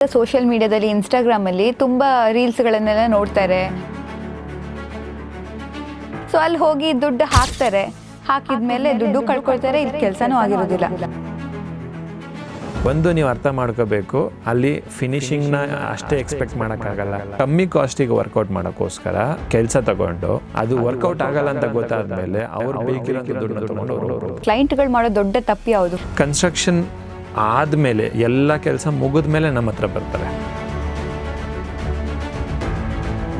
Social ಮೀಡಿಯಾದಲ್ಲಿ ಇನ್ಸ್ಟಾಗ್ರಾಮಲ್ಲಿ ತುಂಬ ರೀಲ್ಸ್ಗಳನ್ನೆಲ್ಲ ನೋಡ್ತಾರೆ. ಸೊ ಅಲ್ಲಿ ಹೋಗಿ ದುಡ್ಡು ಹಾಕ್ತಾರೆ, ಹಾಕಿದ್ಮೇಲೆ ದುಡ್ಡು ಕಳ್ಕೊಳ್ತಾರೆ, ಇದು ಕೆಲಸನೂ ಆಗಿರೋದಿಲ್ಲ. ಒಂದು ನೀವು ಅರ್ಥ ಮಾಡ್ಕೋಬೇಕು, ಅಲ್ಲಿ ಫಿನಿಶಿಂಗ್ನ ಅಷ್ಟೇ ಎಕ್ಸ್ಪೆಕ್ಟ್ ಮಾಡೋಕ್ಕಾಗಲ್ಲ. ಕಮ್ಮಿ ಕಾಸ್ಟಿಗೆ ವರ್ಕೌಟ್ ಮಾಡೋಕ್ಕೋಸ್ಕರ ಕೆಲಸ ತಗೊಂಡು ಅದು ವರ್ಕೌಟ್ ಆಗಲ್ಲ ಅಂತ ಗೊತ್ತಾದ್ಮೇಲೆ ಅವ್ರು ಬೇಕಿರೋ ದುಡ್ಡು ತಗೊಂಡು ಅವರು ಕ್ಲೈಂಟ್ಗಳು ಮಾಡೋ ದೊಡ್ಡ ತಪ್ಪು ಯಾವುದು? ಕನ್ಸ್ಟ್ರಕ್ಷನ್ ಆದಮೇಲೆ ಎಲ್ಲ ಕೆಲಸ ಮುಗಿದ ಮೇಲೆ ನಮ್ಮ ಹತ್ರ ಬರ್ತಾರೆ.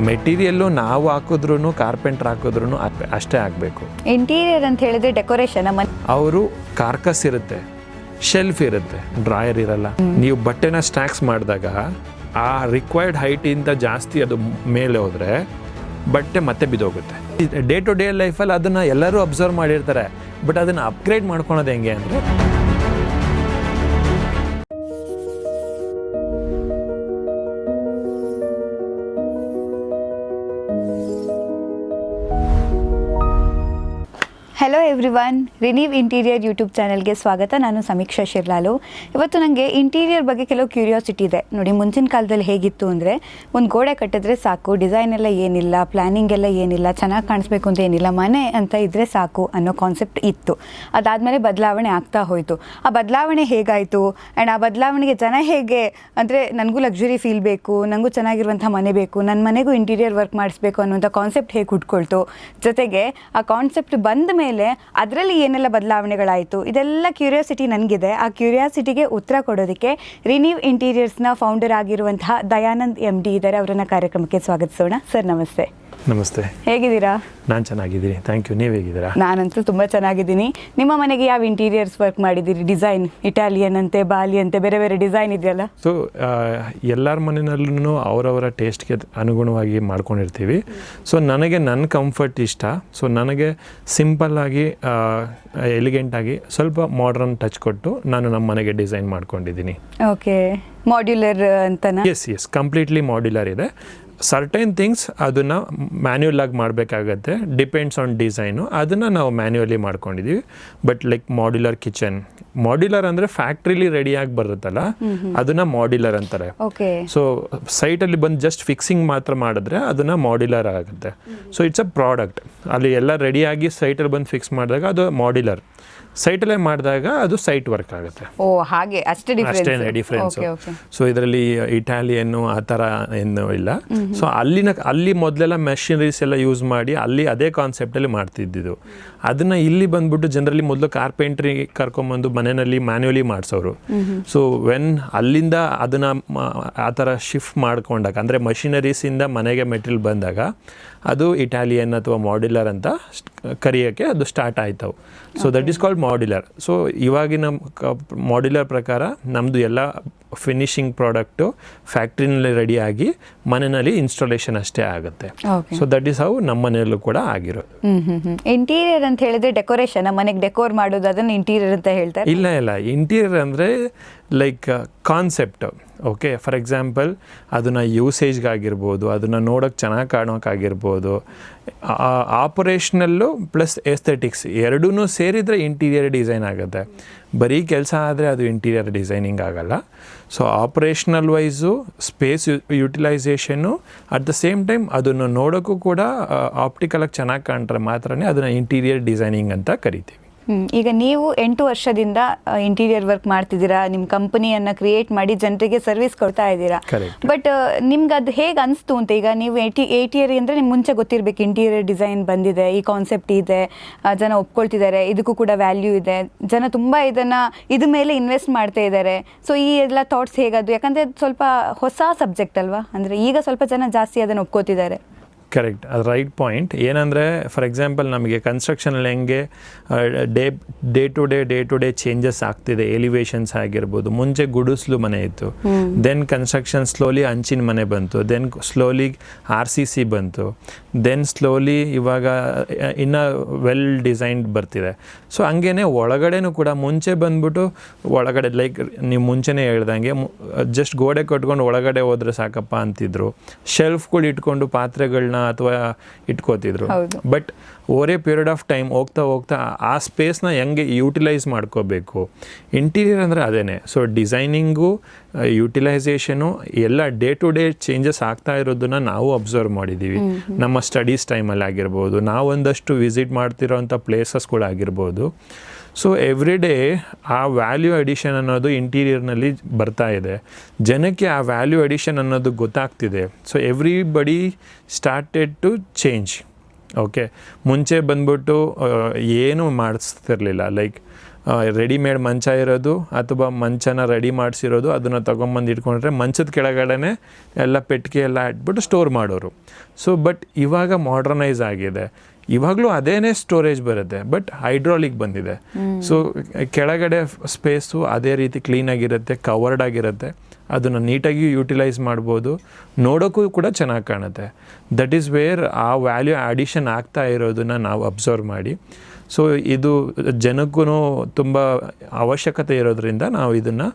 ಮೆಟೀರಿಯಲ್ಲು ನಾವು ಹಾಕಿದ್ರು ಕಾರ್ಪೆಂಟ್ರ್ ಹಾಕಿದ್ರು ಅಷ್ಟೇ ಆಗಬೇಕು. ಇಂಟೀರಿಯರ್ ಅಂತ ಹೇಳಿದ್ರೆ ಡೆಕೋರೇಷನ್. ಅವರು ಕಾರ್ಕಸ್ ಇರುತ್ತೆ, ಶೆಲ್ಫ್ ಇರುತ್ತೆ, ಡ್ರಾಯರ್ ಇರಲ್ಲ. ನೀವು ಬಟ್ಟೆನ ಸ್ಟ್ಯಾಕ್ಸ್ ಮಾಡಿದಾಗ ಆ ರಿಕ್ವೈರ್ಡ್ ಹೈಟಿಂದ ಜಾಸ್ತಿ ಅದು ಮೇಲೆ ಹೋದರೆ ಬಟ್ಟೆ ಮತ್ತೆ ಬಿದ್ದೋಗುತ್ತೆ. ಡೇ ಟು ಡೇ ಲೈಫಲ್ಲಿ ಅದನ್ನು ಎಲ್ಲರೂ ಅಬ್ಸರ್ವ್ ಮಾಡಿರ್ತಾರೆ, ಬಟ್ ಅದನ್ನು ಅಪ್ಗ್ರೇಡ್ ಮಾಡ್ಕೊಳೋದು ಹೆಂಗೆ ಅಂದರೆ hello everyone, renew interior YouTube ಚಾನಲ್ಗೆ ಸ್ವಾಗತ. ನಾನು ಸಮೀಕ್ಷಾ ಶಿರ್ಲಾಲು. ಇವತ್ತು ನನಗೆ ಇಂಟೀರಿಯರ್ ಬಗ್ಗೆ ಕೆಲವು ಕ್ಯೂರಿಯಾಸಿಟಿ ಇದೆ. ನೋಡಿ, ಮುಂಚಿನ ಕಾಲದಲ್ಲಿ ಹೇಗಿತ್ತು ಅಂದರೆ ಒಂದು ಗೋಡೆ ಕಟ್ಟಿದ್ರೆ ಸಾಕು, ಡಿಸೈನ್ ಎಲ್ಲ ಏನಿಲ್ಲ, ಪ್ಲ್ಯಾನಿಂಗ್ ಎಲ್ಲ ಏನಿಲ್ಲ, ಚೆನ್ನಾಗಿ ಕಾಣಿಸ್ಬೇಕು ಅಂತ ಏನಿಲ್ಲ, ಮನೆ ಅಂತ ಇದ್ದರೆ ಸಾಕು ಅನ್ನೋ ಕಾನ್ಸೆಪ್ಟ್ ಇತ್ತು. ಅದಾದಮೇಲೆ ಬದಲಾವಣೆ ಆಗ್ತಾ ಹೋಯಿತು. ಆ ಬದಲಾವಣೆ ಹೇಗಾಯಿತು ಆ್ಯಂಡ್ ಆ ಬದಲಾವಣೆಗೆ ಜನ ಹೇಗೆ ಅಂದರೆ ನನಗೂ ಲಕ್ಸುರಿ ಫೀಲ್ ಬೇಕು, ನನಗೂ ಚೆನ್ನಾಗಿರುವಂಥ ಮನೆ ಬೇಕು, ನನ್ನ ಮನೆಗೂ ಇಂಟೀರಿಯರ್ ವರ್ಕ್ ಮಾಡಿಸ್ಬೇಕು ಅನ್ನುವಂಥ ಕಾನ್ಸೆಪ್ಟ್ ಹೇಗೆ ಹುಟ್ಕೊಳ್ತು, ಜೊತೆಗೆ ಆ ಕಾನ್ಸೆಪ್ಟ್ ಬಂದ ಮೇಲೆ ಅದರಲ್ಲಿ ಏನೆಲ್ಲ ಬದಲಾವಣೆಗಳಾಯಿತು, ಇದೆಲ್ಲ ಕ್ಯೂರಿಯಾಸಿಟಿ ನನಗಿದೆ. ಆ ಕ್ಯೂರಿಯಾಸಿಟಿಗೆ ಉತ್ತರ ಕೊಡೋದಕ್ಕೆ ರಿನೀವ್ ಇಂಟೀರಿಯರ್ಸ್ನ ಫೌಂಡರ್ ಆಗಿರುವಂತಹ ದಯಾನಂದ್ MD ಇದ್ದಾರೆ. ಅವರನ್ನ ಕಾರ್ಯಕ್ರಮಕ್ಕೆ ಸ್ವಾಗತಿಸೋಣ. ಸರ್ ನಮಸ್ತೆ. ನಮಸ್ತೆ. ಹೇಗಿದ್ದೀರಾ? ನಾನು ಚೆನ್ನಾಗಿದ್ದೀನಿ, ಥ್ಯಾಂಕ್ ಯು. ನೀವು ಹೇಗಿದ್ದೀರಾ? ನಾನಂತೂ ತುಂಬ ಚೆನ್ನಾಗಿದ್ದೀನಿ. ನಿಮ್ಮ ಮನೆಗೆ ಯಾವ ಇಂಟೀರಿಯರ್ಸ್ ವರ್ಕ್ ಮಾಡಿದ್ದೀರಿ? ಡಿಸೈನ್ ಇಟಾಲಿಯನ್ ಅಂತೆ, ಬಾಲಿ ಅಂತೆ, ಬೇರೆ ಬೇರೆ ಡಿಸೈನ್ ಇದೆಯಲ್ಲ. ಸೊ ಎಲ್ಲರ ಮನೆಯಲ್ಲೂ ಅವರವರ ಟೇಸ್ಟ್ಗೆ ಅನುಗುಣವಾಗಿ ಮಾಡ್ಕೊಂಡಿರ್ತೀವಿ. ಸೊ ನನಗೆ ನನ್ನ ಕಂಫರ್ಟ್ ಇಷ್ಟ. ಸೊ ನನಗೆ ಸಿಂಪಲ್ಲಾಗಿ ಎಲಿಗೆಂಟಾಗಿ ಸ್ವಲ್ಪ ಮಾಡ್ರನ್ ಟಚ್ ಕೊಟ್ಟು ನಾನು ನಮ್ಮ ಮನೆಗೆ ಡಿಸೈನ್ ಮಾಡ್ಕೊಂಡಿದ್ದೀನಿ. ಓಕೆ, ಮಾಡ್ಯುಲರ್ ಅಂತನಾ? ಎಸ್ ಕಂಪ್ಲೀಟ್ಲಿ ಮಾಡ್ಯುಲರ್ ಇದೆ. ಸರ್ಟೈನ್ ಥಿಂಗ್ಸ್ ಅದನ್ನು ಮ್ಯಾನ್ಯುಯಲ್ ಆಗಿ ಮಾಡಬೇಕಾಗತ್ತೆ, ಡಿಪೆಂಡ್ಸ್ ಆನ್ ಡಿಸೈನು, ಅದನ್ನು ನಾವು ಮ್ಯಾನ್ಯುಯಲಿ ಮಾಡ್ಕೊಂಡಿದ್ದೀವಿ. But like modular kitchen, modular ಅಂದರೆ ಫ್ಯಾಕ್ಟ್ರಿಲಿ ರೆಡಿಯಾಗಿ ಬರುತ್ತಲ್ಲ, ಅದನ್ನು ಮಾಡ್ಯುಲರ್ ಅಂತಾರೆ. ಸೊ ಸೈಟಲ್ಲಿ ಬಂದು ಜಸ್ಟ್ ಫಿಕ್ಸಿಂಗ್ ಮಾತ್ರ ಮಾಡಿದ್ರೆ ಅದನ್ನು ಮಾಡ್ಯುಲರ್ ಆಗುತ್ತೆ. So it's a product. ಅಲ್ಲಿ ಎಲ್ಲ ರೆಡಿಯಾಗಿ ಸೈಟಲ್ಲಿ ಬಂದು ಫಿಕ್ಸ್ ಮಾಡಿದಾಗ ಅದು ಮಾಡ್ಯುಲರ್. ಸೈಟಲ್ಲೇ ಮಾಡಿದಾಗ ಅದು ಸೈಟ್ ವರ್ಕ್ ಆಗುತ್ತೆ. ಓ ಹಾಗೆ, ಅಷ್ಟೇ ಡಿಫ್ರೆನ್ಸು. ಸೊ ಇದರಲ್ಲಿ ಇಟಾಲಿಯನ್ನು ಆ ಥರ ಏನೂ ಇಲ್ಲ. ಸೊ ಅಲ್ಲಿ ಮೊದಲೆಲ್ಲ ಮೆಷಿನರೀಸ್ ಎಲ್ಲ ಯೂಸ್ ಮಾಡಿ ಅಲ್ಲಿ ಅದೇ ಕಾನ್ಸೆಪ್ಟಲ್ಲಿ ಮಾಡ್ತಿದ್ದಿದ್ದು. ಅದನ್ನು ಇಲ್ಲಿ ಬಂದ್ಬಿಟ್ಟು ಜನರಲಿ ಮೊದಲು ಕಾರ್ಪೆಂಟ್ರಿ ಕರ್ಕೊಂಬಂದು ಮನೆಯಲ್ಲಿ ಮ್ಯಾನ್ಯುಯಲಿ ಮಾಡಿಸೋರು. ಸೊ ಅಲ್ಲಿಂದ ಅದನ್ನು ಆ ಥರ ಶಿಫ್ಟ್ ಮಾಡ್ಕೊಂಡಾಗ ಅಂದರೆ ಮಷಿನರೀಸಿಂದ ಮನೆಗೆ ಮೆಟೀರಿಯಲ್ ಬಂದಾಗ ಅದು ಇಟಾಲಿಯನ್ ಅಥವಾ ಮಾಡ್ಯುಲರ್ ಅಂತ ಕರೆಯೋಕ್ಕೆ ಅದು ಸ್ಟಾರ್ಟ್ ಆಯ್ತವು. So that is called modular. So ಇವಾಗಿನ ಮಾಡ್ಯುಲರ್ ಪ್ರಕಾರ ನಮ್ಮದು ಎಲ್ಲ ಫಿನಿಶಿಂಗ್ ಪ್ರಾಡಕ್ಟು ಫ್ಯಾಕ್ಟ್ರಿನಲ್ಲಿ ರೆಡಿಯಾಗಿ ಮನೆಯಲ್ಲಿ ಇನ್ಸ್ಟಾಲೇಷನ್ ಅಷ್ಟೇ ಆಗುತ್ತೆ. ಸೊ ದಟ್ ಈಸ್ ಹೌ ನಮ್ಮ ಮನೆಯಲ್ಲೂ ಕೂಡ ಆಗಿರೋದು. ಇಂಟೀರಿಯರ್ ಅಂತ ಹೇಳಿದ್ರೆ ಡೆಕೋರೇಷನ್, ಮನೆಗೆ ಡೆಕೋರ್ ಮಾಡೋದು, ಅದನ್ನು ಇಂಟೀರಿಯರ್ ಅಂತ ಹೇಳ್ತಾರೆ. ಇಲ್ಲ, ಇಂಟೀರಿಯರ್ ಅಂದರೆ like concept. Okay, for example ಅದನ್ನು ಯೂಸೇಜ್ಗಾಗಿರ್ಬೋದು, ಅದನ್ನು ನೋಡೋಕ್ಕೆ ಚೆನ್ನಾಗಿ ಕಾಣೋಕ್ಕಾಗಿರ್ಬೋದು, ಆಪರೇಷ್ನಲ್ಲು ಪ್ಲಸ್ ಎಸ್ಥೆಟಿಕ್ಸ್ ಎರಡೂ ಸೇರಿದರೆ ಇಂಟೀರಿಯರ್ ಡಿಸೈನ್ ಆಗುತ್ತೆ. ಬರೀ ಕೆಲಸ ಆದರೆ ಅದು ಇಂಟೀರಿಯರ್ ಡಿಸೈನಿಂಗ್ ಆಗಲ್ಲ. ಸೊ ಆಪರೇಷ್ನಲ್ ವೈಸು ಸ್ಪೇಸ್ ಯುಟಿಲೈಸೇಷನ್ನು ಅಟ್ ದ ಸೇಮ್ ಟೈಮ್ ಅದನ್ನು ನೋಡೋಕ್ಕೂ ಕೂಡ ಆಪ್ಟಿಕಲಾಗಿ ಚೆನ್ನಾಗಿ ಕಾಣ್ತಾರೆ ಮಾತ್ರನೇ ಅದನ್ನು ಇಂಟೀರಿಯರ್ ಡಿಸೈನಿಂಗ್ ಅಂತ ಕರಿತೀವಿ. ಈಗ ನೀವು 8 ವರ್ಷದಿಂದ ಇಂಟೀರಿಯರ್ ವರ್ಕ್ ಮಾಡ್ತಿದ್ದೀರಾ, ನಿಮ್ಮ ಕಂಪನಿಯನ್ನು ಕ್ರಿಯೇಟ್ ಮಾಡಿ ಜನರಿಗೆ ಸರ್ವಿಸ್ ಕೊಡ್ತಾ ಇದ್ದೀರಾ. ಬಟ್ ನಿಮ್ಗೆ ಅದು ಹೇಗೆ ಅನಿಸ್ತು ಅಂತ? ಈಗ ನೀವು 8 ಇಯರ್ ಅಂದರೆ ನಿಮ್ಗೆ ಮುಂಚೆ ಗೊತ್ತಿರಬೇಕು ಇಂಟೀರಿಯರ್ ಡಿಸೈನ್ ಬಂದಿದೆ, ಈ ಕಾನ್ಸೆಪ್ಟ್ ಇದೆ, ಜನ ಒಪ್ಕೊಳ್ತಿದ್ದಾರೆ, ಇದಕ್ಕೂ ಕೂಡ ವ್ಯಾಲ್ಯೂ ಇದೆ, ಜನ ತುಂಬ ಇದ್ರ ಮೇಲೆ ಇನ್ವೆಸ್ಟ್ ಮಾಡ್ತಾ ಇದ್ದಾರೆ. ಸೊ ಈ ಎಲ್ಲ ಥಾಟ್ಸ್ ಹೇಗದು? ಯಾಕಂದರೆ ಸ್ವಲ್ಪ ಹೊಸ ಸಬ್ಜೆಕ್ಟ್ ಅಲ್ವಾ, ಅಂದರೆ ಈಗ ಸ್ವಲ್ಪ ಜನ ಜಾಸ್ತಿ ಅದನ್ನು ಒಪ್ಕೋತಿದ್ದಾರೆ. ಕರೆಕ್ಟ್, ಅದು ರೈಟ್ ಪಾಯಿಂಟ್. ಏನಂದರೆ ಫಾರ್ ಎಕ್ಸಾಂಪಲ್ ನಮಗೆ ಕನ್ಸ್ಟ್ರಕ್ಷನಲ್ಲಿ ಹೆಂಗೆ ಡೇ ಟು ಡೇ ಚೇಂಜಸ್ ಆಗ್ತಿದೆ. ಎಲಿವೇಷನ್ಸ್ ಆಗಿರ್ಬೋದು, ಮುಂಚೆ ಗುಡಿಸ್ಲು ಮನೆ ಇತ್ತು, ದೆನ್ ಕನ್ಸ್ಟ್ರಕ್ಷನ್ ಸ್ಲೋಲಿ ಹಂಚಿನ ಮನೆ ಬಂತು, ದೆನ್ ಸ್ಲೋಲಿ RCC ಬಂತು, ದೆನ್ ಸ್ಲೋಲಿ ಇವಾಗ ಇನ್ನು ವೆಲ್ ಡಿಸೈನ್ಡ್ ಬರ್ತಿದೆ. ಸೊ ಹಂಗೇ ಒಳಗಡೆನೂ ಕೂಡ ಮುಂಚೆ ಬಂದ್ಬಿಟ್ಟು ಒಳಗಡೆ ಲೈಕ್ ನೀವು ಮುಂಚೆನೇ ಹೇಳ್ದಂಗೆ ಜಸ್ಟ್ ಗೋಡೆ ಕಟ್ಕೊಂಡು ಒಳಗಡೆ ಹೋದ್ರೆ ಸಾಕಪ್ಪ ಅಂತಿದ್ರು. ಶೆಲ್ಫ್ಗಳು ಇಟ್ಕೊಂಡು ಪಾತ್ರೆಗಳನ್ನ ಅಥವಾ ಇಟ್ಕೋತಿದ್ರು. ಹೌದು. But over A period of time ಹೋಗ್ತಾ ಹೋಗ್ತಾ ಆ ಸ್ಪೇಸ್ನ ಹೆಂಗೆ ಯೂಟಿಲೈಸ್ ಮಾಡ್ಕೋಬೇಕು. ಇಂಟೀರಿಯರ್ ಅಂದರೆ ಅದೇನೆ. ಸೊ ಡಿಸೈನಿಂಗು, ಯುಟಿಲೈಸೇಷನು ಎಲ್ಲ ಡೇ ಟು ಡೇ ಚೇಂಜಸ್ ಆಗ್ತಾ ಇರೋದನ್ನ ನಾವು ಅಬ್ಸರ್ವ್ ಮಾಡಿದ್ದೀವಿ. ನಮ್ಮ ಸ್ಟಡೀಸ್ ಟೈಮಲ್ಲಿ ಆಗಿರ್ಬೋದು, ನಾವೊಂದಷ್ಟು ವಿಸಿಟ್ ಮಾಡ್ತಿರೋಂಥ ಪ್ಲೇಸಸ್ಗಳಾಗಿರ್ಬೋದು. ಸೊ ಎವ್ರಿ ಡೇ ಆ ವ್ಯಾಲ್ಯೂ ಅಡಿಷನ್ ಅನ್ನೋದು ಇಂಟೀರಿಯರ್ನಲ್ಲಿ ಬರ್ತಾ ಇದೆ. ಜನಕ್ಕೆ ಆ ವ್ಯಾಲ್ಯೂ ಅಡಿಷನ್ ಅನ್ನೋದು ಗೊತ್ತಾಗ್ತಿದೆ. So everybody started to change. Okay, ಮುಂಚೆ ಬಂದ್ಬಿಟ್ಟು ಏನೂ ಮಾಡಿಸ್ತಿರ್ಲಿಲ್ಲ. ಲೈಕ್ ರೆಡಿಮೇಡ್ ಮಂಚ ಇರೋದು ಅಥವಾ ಮಂಚನ ರೆಡಿ ಮಾಡಿಸಿರೋದು, ಅದನ್ನು ತೊಗೊಂಬಂದು ಇಟ್ಕೊಂಡ್ರೆ ಮಂಚದ ಕೆಳಗಡೆ ಎಲ್ಲ ಪೆಟ್ಟಿಗೆ ಎಲ್ಲ ಇಟ್ಬಿಟ್ಟು ಸ್ಟೋರ್ ಮಾಡೋರು. ಸೊ ಬಟ್ ಇವಾಗ ಮಾಡ್ರನೈಸ್ ಆಗಿದೆ. ಇವಾಗಲೂ ಅದೇನೇ ಸ್ಟೋರೇಜ್ ಬರುತ್ತೆ, ಬಟ್ ಹೈಡ್ರಾಲಿಕ್ ಬಂದಿದೆ. ಸೊ ಕೆಳಗಡೆ ಸ್ಪೇಸು ಅದೇ ರೀತಿ ಕ್ಲೀನಾಗಿರುತ್ತೆ, ಕವರ್ಡ್ ಆಗಿರುತ್ತೆ. ಅದನ್ನು ನೀಟಾಗಿ ಯೂಟಿಲೈಸ್ ಮಾಡ್ಬೋದು, ನೋಡೋಕ್ಕೂ ಕೂಡ ಚೆನ್ನಾಗಿ ಕಾಣುತ್ತೆ. ದಟ್ ಈಸ್ ವೇರ್ ಆ ವ್ಯಾಲ್ಯೂ ಆಡಿಷನ್ ಆಗ್ತಾ ಇರೋದನ್ನು ನಾವು ಅಬ್ಸರ್ವ್ ಮಾಡಿ. ಸೊ ಇದು ಜನಕ್ಕೂ ತುಂಬ ಅವಶ್ಯಕತೆ ಇರೋದ್ರಿಂದ ನಾವು ಇದನ್ನು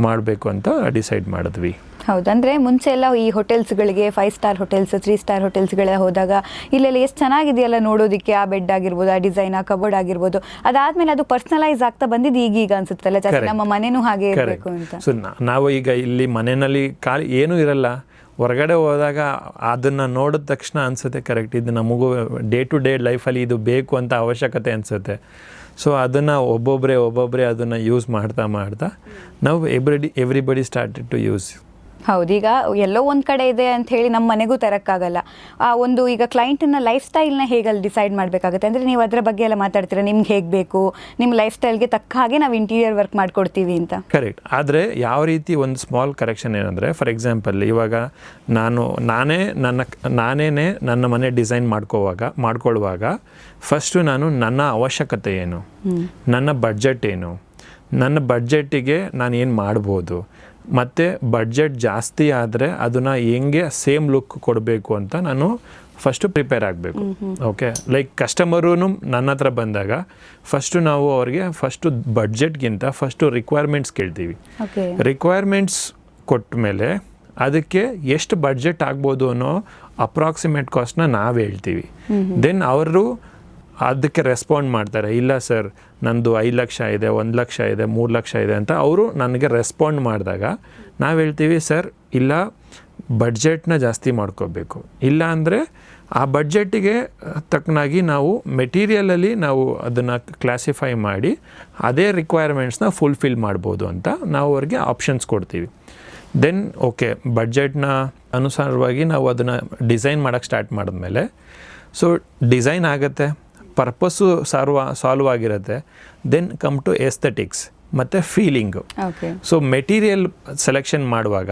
ಮಾಡಬೇಕು ಅಂತ ಡಿಸೈಡ್ ಮಾಡಿದ್ವಿ. ಹೌದು, ಅಂದರೆ ಮುಂಚೆ ಎಲ್ಲ ಈ ಹೋಟೆಲ್ಸ್ಗಳಿಗೆ 5 ಸ್ಟಾರ್ ಹೋಟೆಲ್ಸ್, 3 ಸ್ಟಾರ್ ಹೋಟೆಲ್ಸ್ಗಳೆಲ್ಲ ಹೋದಾಗ ಇಲ್ಲೆಲ್ಲ ಎಷ್ಟು ಚೆನ್ನಾಗಿದೆಯಲ್ಲ ನೋಡೋದಕ್ಕೆ, ಆ ಬೆಡ್ ಆಗಿರ್ಬೋದು, ಆ ಡಿಸೈನ್, ಆ ಕಬೋರ್ಡ್ ಆಗಿರ್ಬೋದು. ಅದಾದಮೇಲೆ ಅದು ಪರ್ಸನಲೈಸ್ ಆಗ್ತಾ ಬಂದಿದ್ದು ಈಗೀಗ ಅನ್ಸುತ್ತಲ್ಲ ಜಾಸ್ತಿ. ನಮ್ಮ ಮನೆಯೂ ಹಾಗೆ ಇರಬೇಕು ಅಂತ. ಸೊ ನಾವು ಈಗ ಇಲ್ಲಿ ಮನೆಯಲ್ಲಿ ಏನೂ ಇರಲ್ಲ, ಹೊರಗಡೆ ಹೋದಾಗ ಅದನ್ನು ನೋಡಿದ ತಕ್ಷಣ ಅನಿಸುತ್ತೆ, ಕರೆಕ್ಟ್ ಇದು ನಮಗೂ ಡೇ ಟು ಡೇ ಲೈಫಲ್ಲಿ ಇದು ಬೇಕು ಅಂತ ಅವಶ್ಯಕತೆ ಅನಿಸುತ್ತೆ. ಸೊ ಅದನ್ನು ಒಬ್ಬೊಬ್ಬರೇ ಅದನ್ನು ಯೂಸ್ ಮಾಡ್ತಾ ನಾವು ಎವ್ರಿಬಡಿ ಸ್ಟಾರ್ಟೆಡ್ ಟು ಯೂಸ್. ಹೌದು, ಈಗ ಎಲ್ಲೋ ಒಂದು ಕಡೆ ಇದೆ ಅಂತ ಹೇಳಿ ನಮ್ಮ ಮನೆಗೂ ತರೋಕ್ಕಾಗಲ್ಲ. ಆ ಒಂದು ಈಗ ಕ್ಲೈಂಟನ್ನ ಲೈಫ್ ಸ್ಟೈಲ್ನ ಹೇಗಲ್ಲಿ ಡಿಸೈಡ್ ಮಾಡಬೇಕಾಗುತ್ತೆ ಅಂದರೆ ನೀವು ಅದರ ಬಗ್ಗೆ ಎಲ್ಲ ಮಾತಾಡ್ತೀರಾ, ನಿಮ್ಗೆ ಹೇಗೆ ಬೇಕು, ನಿಮ್ಮ ಲೈಫ್ ಸ್ಟೈಲ್ಗೆ ತಕ್ಕ ಹಾಗೆ ನಾವು ಇಂಟೀರಿಯರ್ ವರ್ಕ್ ಮಾಡಿಕೊಡ್ತೀವಿ ಅಂತ. ಕರೆಕ್ಟ್. ಆದರೆ ಯಾವ ರೀತಿ ಒಂದು ಸ್ಮಾಲ್ ಕರೆಕ್ಷನ್ ಏನಂದರೆ, ಫಾರ್ ಎಕ್ಸಾಂಪಲ್ ಇವಾಗ ನಾನೇ ನನ್ನ ಮನೆ ಡಿಸೈನ್ ಮಾಡ್ಕೊಳ್ಳುವಾಗ ಫಸ್ಟು ನಾನು ನನ್ನ ಅವಶ್ಯಕತೆ ಏನು, ನನ್ನ ಬಡ್ಜೆಟ್ ಏನು, ನನ್ನ ಬಡ್ಜೆಟ್ಟಿಗೆ ನಾನು ಏನು ಮಾಡ್ಬೋದು, ಮತ್ತು ಬಡ್ಜೆಟ್ ಜಾಸ್ತಿ ಆದರೆ ಅದನ್ನು ಹೆಂಗೆ ಸೇಮ್ ಲುಕ್ ಕೊಡಬೇಕು ಅಂತ ನಾನು ಫಸ್ಟು ಪ್ರಿಪೇರ್ ಆಗಬೇಕು. ಓಕೆ, ಲೈಕ್ ಕಸ್ಟಮರೂ ನನ್ನ ಹತ್ರ ಬಂದಾಗ ನಾವು ಅವ್ರಿಗೆ ಫಸ್ಟು ಬಡ್ಜೆಟ್ಗಿಂತ ಫಸ್ಟು ರಿಕ್ವೈರ್ಮೆಂಟ್ಸ್ ಕೇಳ್ತೀವಿ. ರಿಕ್ವೈರ್ಮೆಂಟ್ಸ್ ಕೊಟ್ಟ ಮೇಲೆ ಅದಕ್ಕೆ ಎಷ್ಟು ಬಡ್ಜೆಟ್ ಆಗ್ಬೋದು ಅನ್ನೋ ಅಪ್ರಾಕ್ಸಿಮೇಟ್ ಕಾಸ್ಟ್ನ ನಾವು ಹೇಳ್ತೀವಿ. ದೆನ್ ಅವರು ಅದಕ್ಕೆ ರೆಸ್ಪಾಂಡ್ ಮಾಡ್ತಾರೆ, ಇಲ್ಲ ಸರ್ ನಂದು 5 ಲಕ್ಷ ಇದೆ, 1 ಲಕ್ಷ ಇದೆ, 3 ಲಕ್ಷ ಇದೆ ಅಂತ ಅವರು ನನಗೆ ರೆಸ್ಪಾಂಡ್ ಮಾಡಿದಾಗ ನಾವು ಹೇಳ್ತೀವಿ, ಸರ್ ಇಲ್ಲ ಬಡ್ಜೆಟ್ನ ಜಾಸ್ತಿ ಮಾಡ್ಕೋಬೇಕು, ಇಲ್ಲ ಅಂದರೆ ಆ ಬಡ್ಜೆಟ್ಟಿಗೆ ತಕ್ಕನಾಗಿ ನಾವು ಮೆಟೀರಿಯಲಲ್ಲಿ ನಾವು ಅದನ್ನು ಕ್ಲಾಸಿಫೈ ಮಾಡಿ ಅದೇ ರಿಕ್ವೈರ್ಮೆಂಟ್ಸ್ನ ಫುಲ್ಫಿಲ್ ಮಾಡ್ಬೋದು ಅಂತ ನಾವು ಅವ್ರಿಗೆ ಆಪ್ಷನ್ಸ್ ಕೊಡ್ತೀವಿ. ದೆನ್ ಓಕೆ, ಬಡ್ಜೆಟ್ನ ಅನುಸಾರವಾಗಿ ನಾವು ಅದನ್ನು ಡಿಸೈನ್ ಮಾಡೋಕ್ಕೆ ಸ್ಟಾರ್ಟ್ ಮಾಡಿದ್ಮೇಲೆ ಸೊ ಡಿಸೈನ್ ಆಗುತ್ತೆ, ಪರ್ಪಸ್ಸು ಸಾಲ್ವ್ ಆಗಿರುತ್ತೆ. ದೆನ್ ಕಮ್ ಟು ಎಸ್ಥೆಟಿಕ್ಸ್ ಮತ್ತು ಫೀಲಿಂಗು. ಸೊ ಮೆಟೀರಿಯಲ್ ಸೆಲೆಕ್ಷನ್ ಮಾಡುವಾಗ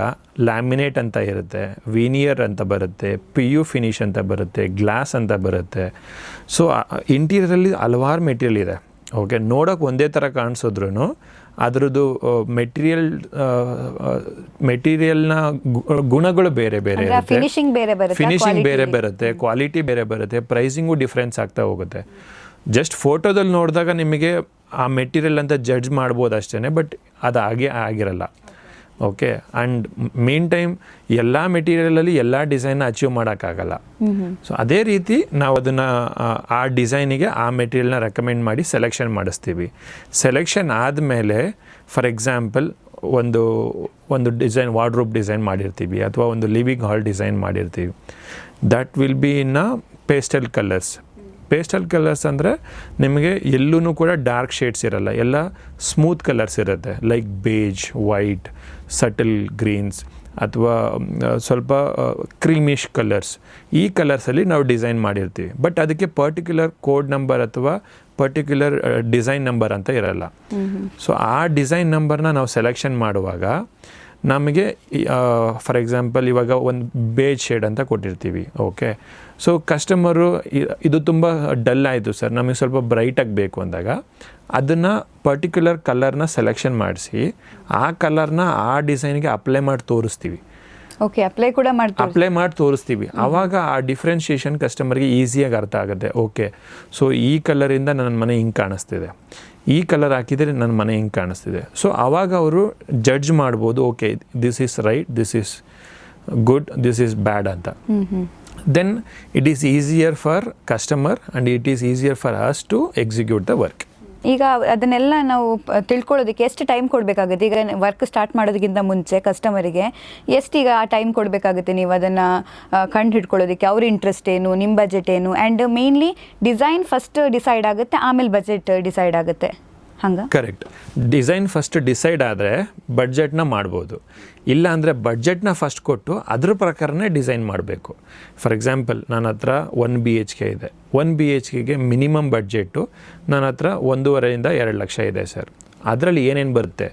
ಲ್ಯಾಮಿನೇಟ್ ಅಂತ ಇರುತ್ತೆ, ವಿನಿಯರ್ ಅಂತ ಬರುತ್ತೆ, PU ಫಿನಿಶ್ ಅಂತ ಬರುತ್ತೆ, ಗ್ಲಾಸ್ ಅಂತ ಬರುತ್ತೆ. ಸೊ ಇಂಟೀರಿಯರಲ್ಲಿ ಹಲವಾರು ಮೆಟೀರಿಯಲ್ ಇದೆ. ಓಕೆ, ನೋಡೋಕೆ ಒಂದೇ ಥರ ಕಾಣಿಸಿದ್ರೂ ಅದರದ್ದು ಮೆಟೀರಿಯಲ್ನ ಗುಣಗಳು ಬೇರೆ ಬೇರೆ ಇರುತ್ತೆ, ಫಿನಿಶಿಂಗ್ ಬೇರೆ ಬರುತ್ತೆ, ಕ್ವಾಲಿಟಿ ಬೇರೆ ಬರುತ್ತೆ, ಪ್ರೈಸಿಂಗು ಡಿಫ್ರೆನ್ಸ್ ಆಗ್ತಾ ಹೋಗುತ್ತೆ. ಜಸ್ಟ್ ಫೋಟೋದಲ್ಲಿ ನೋಡಿದಾಗ ನಿಮಗೆ ಆ ಮೆಟೀರಿಯಲ್ ಅಂತ ಜಡ್ಜ್ ಮಾಡ್ಬೋದು ಅಷ್ಟೇ, ಬಟ್ ಅದು ಆಗಿರಲ್ಲ. ಓಕೆ, ಆ್ಯಂಡ್ ಮೇನ್ ಟೈಮ್ ಎಲ್ಲ ಮೆಟೀರಿಯಲಲ್ಲಿ ಎಲ್ಲ ಡಿಸೈನ್ನ ಅಚೀವ್ ಮಾಡೋಕ್ಕಾಗಲ್ಲ. ಸೊ ಅದೇ ರೀತಿ ನಾವು ಅದನ್ನು ಆ ಡಿಸೈನಿಗೆ ಆ ಮೆಟೀರಿಯಲ್ನ ರೆಕಮೆಂಡ್ ಮಾಡಿ ಸೆಲೆಕ್ಷನ್ ಮಾಡಿಸ್ತೀವಿ. ಸೆಲೆಕ್ಷನ್ ಆದಮೇಲೆ ಫಾರ್ ಎಕ್ಸಾಂಪಲ್ ಒಂದು ಡಿಸೈನ್ ವಾರ್ಡ್ರೋಬ್ ಡಿಸೈನ್ ಮಾಡಿರ್ತೀವಿ ಅಥವಾ ಒಂದು ಲಿವಿಂಗ್ ಹಾಲ್ ಡಿಸೈನ್ ಮಾಡಿರ್ತೀವಿ. That will be in pastel colours. Pastel colours ಅಂದರೆ ನಿಮಗೆ ಎಲ್ಲೂ ಕೂಡ ಡಾರ್ಕ್ ಶೇಡ್ಸ್ ಇರಲ್ಲ, ಎಲ್ಲ ಸ್ಮೂತ್ ಕಲರ್ಸ್ ಇರುತ್ತೆ. Like beige, white, subtle greens ಅಥವಾ ಸ್ವಲ್ಪ ಕ್ರೀಮಿಶ್ ಕಲರ್ಸ್. ಈ ಕಲರ್ಸಲ್ಲಿ ನಾವು ಡಿಸೈನ್ ಮಾಡಿರ್ತೀವಿ. ಬಟ್ ಅದಕ್ಕೆ ಪರ್ಟಿಕ್ಯುಲರ್ ಕೋಡ್ ನಂಬರ್ ಅಥವಾ ಪರ್ಟಿಕ್ಯುಲರ್ ಡಿಸೈನ್ ನಂಬರ್ ಅಂತ ಇರಲ್ಲ. ಸೊ ಆ ಡಿಸೈನ್ ನಂಬರ್ನ ನಾವು ಸೆಲೆಕ್ಷನ್ ಮಾಡುವಾಗ ನಮಗೆ ಫಾರ್ ಎಕ್ಸಾಂಪಲ್ ಇವಾಗ ಒಂದು ಬೇಜ್ ಶೇಡ್ ಅಂತ ಕೊಟ್ಟಿರ್ತೀವಿ. ಓಕೆ, ಸೊ ಕಸ್ಟಮರು ಇದು ತುಂಬ ಡಲ್ ಆಯಿತು ಸರ್, ನಮಗೆ ಸ್ವಲ್ಪ ಬ್ರೈಟಾಗಿ ಬೇಕು ಅಂದಾಗ ಅದನ್ನು ಪರ್ಟಿಕ್ಯುಲರ್ ಕಲರ್ನ ಸೆಲೆಕ್ಷನ್ ಮಾಡಿಸಿ ಆ ಕಲರ್ನ ಆ ಡಿಸೈನ್ಗೆ ಅಪ್ಲೈ ಮಾಡಿ ತೋರಿಸ್ತೀವಿ. ಓಕೆ, ಅಪ್ಲೈ ಮಾಡಿ ತೋರಿಸ್ತೀವಿ. ಆವಾಗ ಆ ಡಿಫ್ರೆನ್ಷಿಯೇಷನ್ ಕಸ್ಟಮರ್ಗೆ ಈಸಿಯಾಗಿ ಅರ್ಥ ಆಗುತ್ತೆ. ಓಕೆ, ಸೊ ಈ ಕಲರಿಂದ ನನ್ನ ಮನೆ ಹಿಂಗೆ ಕಾಣಿಸ್ತಿದೆ, ಈ ಕಲರ್ ಹಾಕಿದರೆ ನನ್ನ ಮನೆ ಹಿಂಗೆ ಕಾಣಿಸ್ತಿದೆ. ಸೊ ಆವಾಗ ಅವರು ಜಡ್ಜ್ ಮಾಡ್ಬೋದು, okay this is right, this is good, this is bad ಅಂತ. Then it is easier for customer and it is easier for us to execute the work. ಈಗ ಅದನ್ನೆಲ್ಲ ನಾವು ತಿಳ್ಕೊಳ್ಳೋದಕ್ಕೆ ಎಷ್ಟು ಟೈಮ್ ಕೊಡಬೇಕಾಗುತ್ತೆ? ಈಗ ವರ್ಕ್ ಸ್ಟಾರ್ಟ್ ಮಾಡೋದಕ್ಕಿಂತ ಮುಂಚೆ ಕಸ್ಟಮರಿಗೆ ಈಗ ಆ ಟೈಮ್ ಕೊಡಬೇಕಾಗುತ್ತೆ ನೀವು ಅದನ್ನು ಕಂಡು ಹಿಡ್ಕೊಳ್ಳೋದಕ್ಕೆ? ಅವ್ರ ಇಂಟ್ರೆಸ್ಟ್ ಏನು, ನಿಮ್ಮ ಬಜೆಟ್ ಏನು, and mainly design first decide ಆಗುತ್ತೆ, ಆಮೇಲೆ ಬಜೆಟ್ ಡಿಸೈಡ್ ಆಗುತ್ತೆ, ಹಂಗೆ? ಕರೆಕ್ಟ್. ಡಿಸೈನ್ ಫಸ್ಟ್ ಡಿಸೈಡ್ ಆದರೆ ಬಡ್ಜೆಟ್ನ ಮಾಡ್ಬೋದು. ಇಲ್ಲ ಅಂದರೆ ಬಡ್ಜೆಟ್ನ ಫಸ್ಟ್ ಕೊಟ್ಟು ಅದ್ರ ಪ್ರಕಾರನೇ ಡಿಸೈನ್ ಮಾಡಬೇಕು. ಫಾರ್ ಎಕ್ಸಾಂಪಲ್, ನನ್ನ ಹತ್ರ 1 BHK ಇದೆ. 1 BHKಗೆ ಮಿನಿಮಮ್ ಬಡ್ಜೆಟ್ಟು ನನ್ನ ಹತ್ರ 1.5-2 ಲಕ್ಷ ಇದೆ ಸರ್. ಅದರಲ್ಲಿ ಏನೇನು ಬರುತ್ತೆ?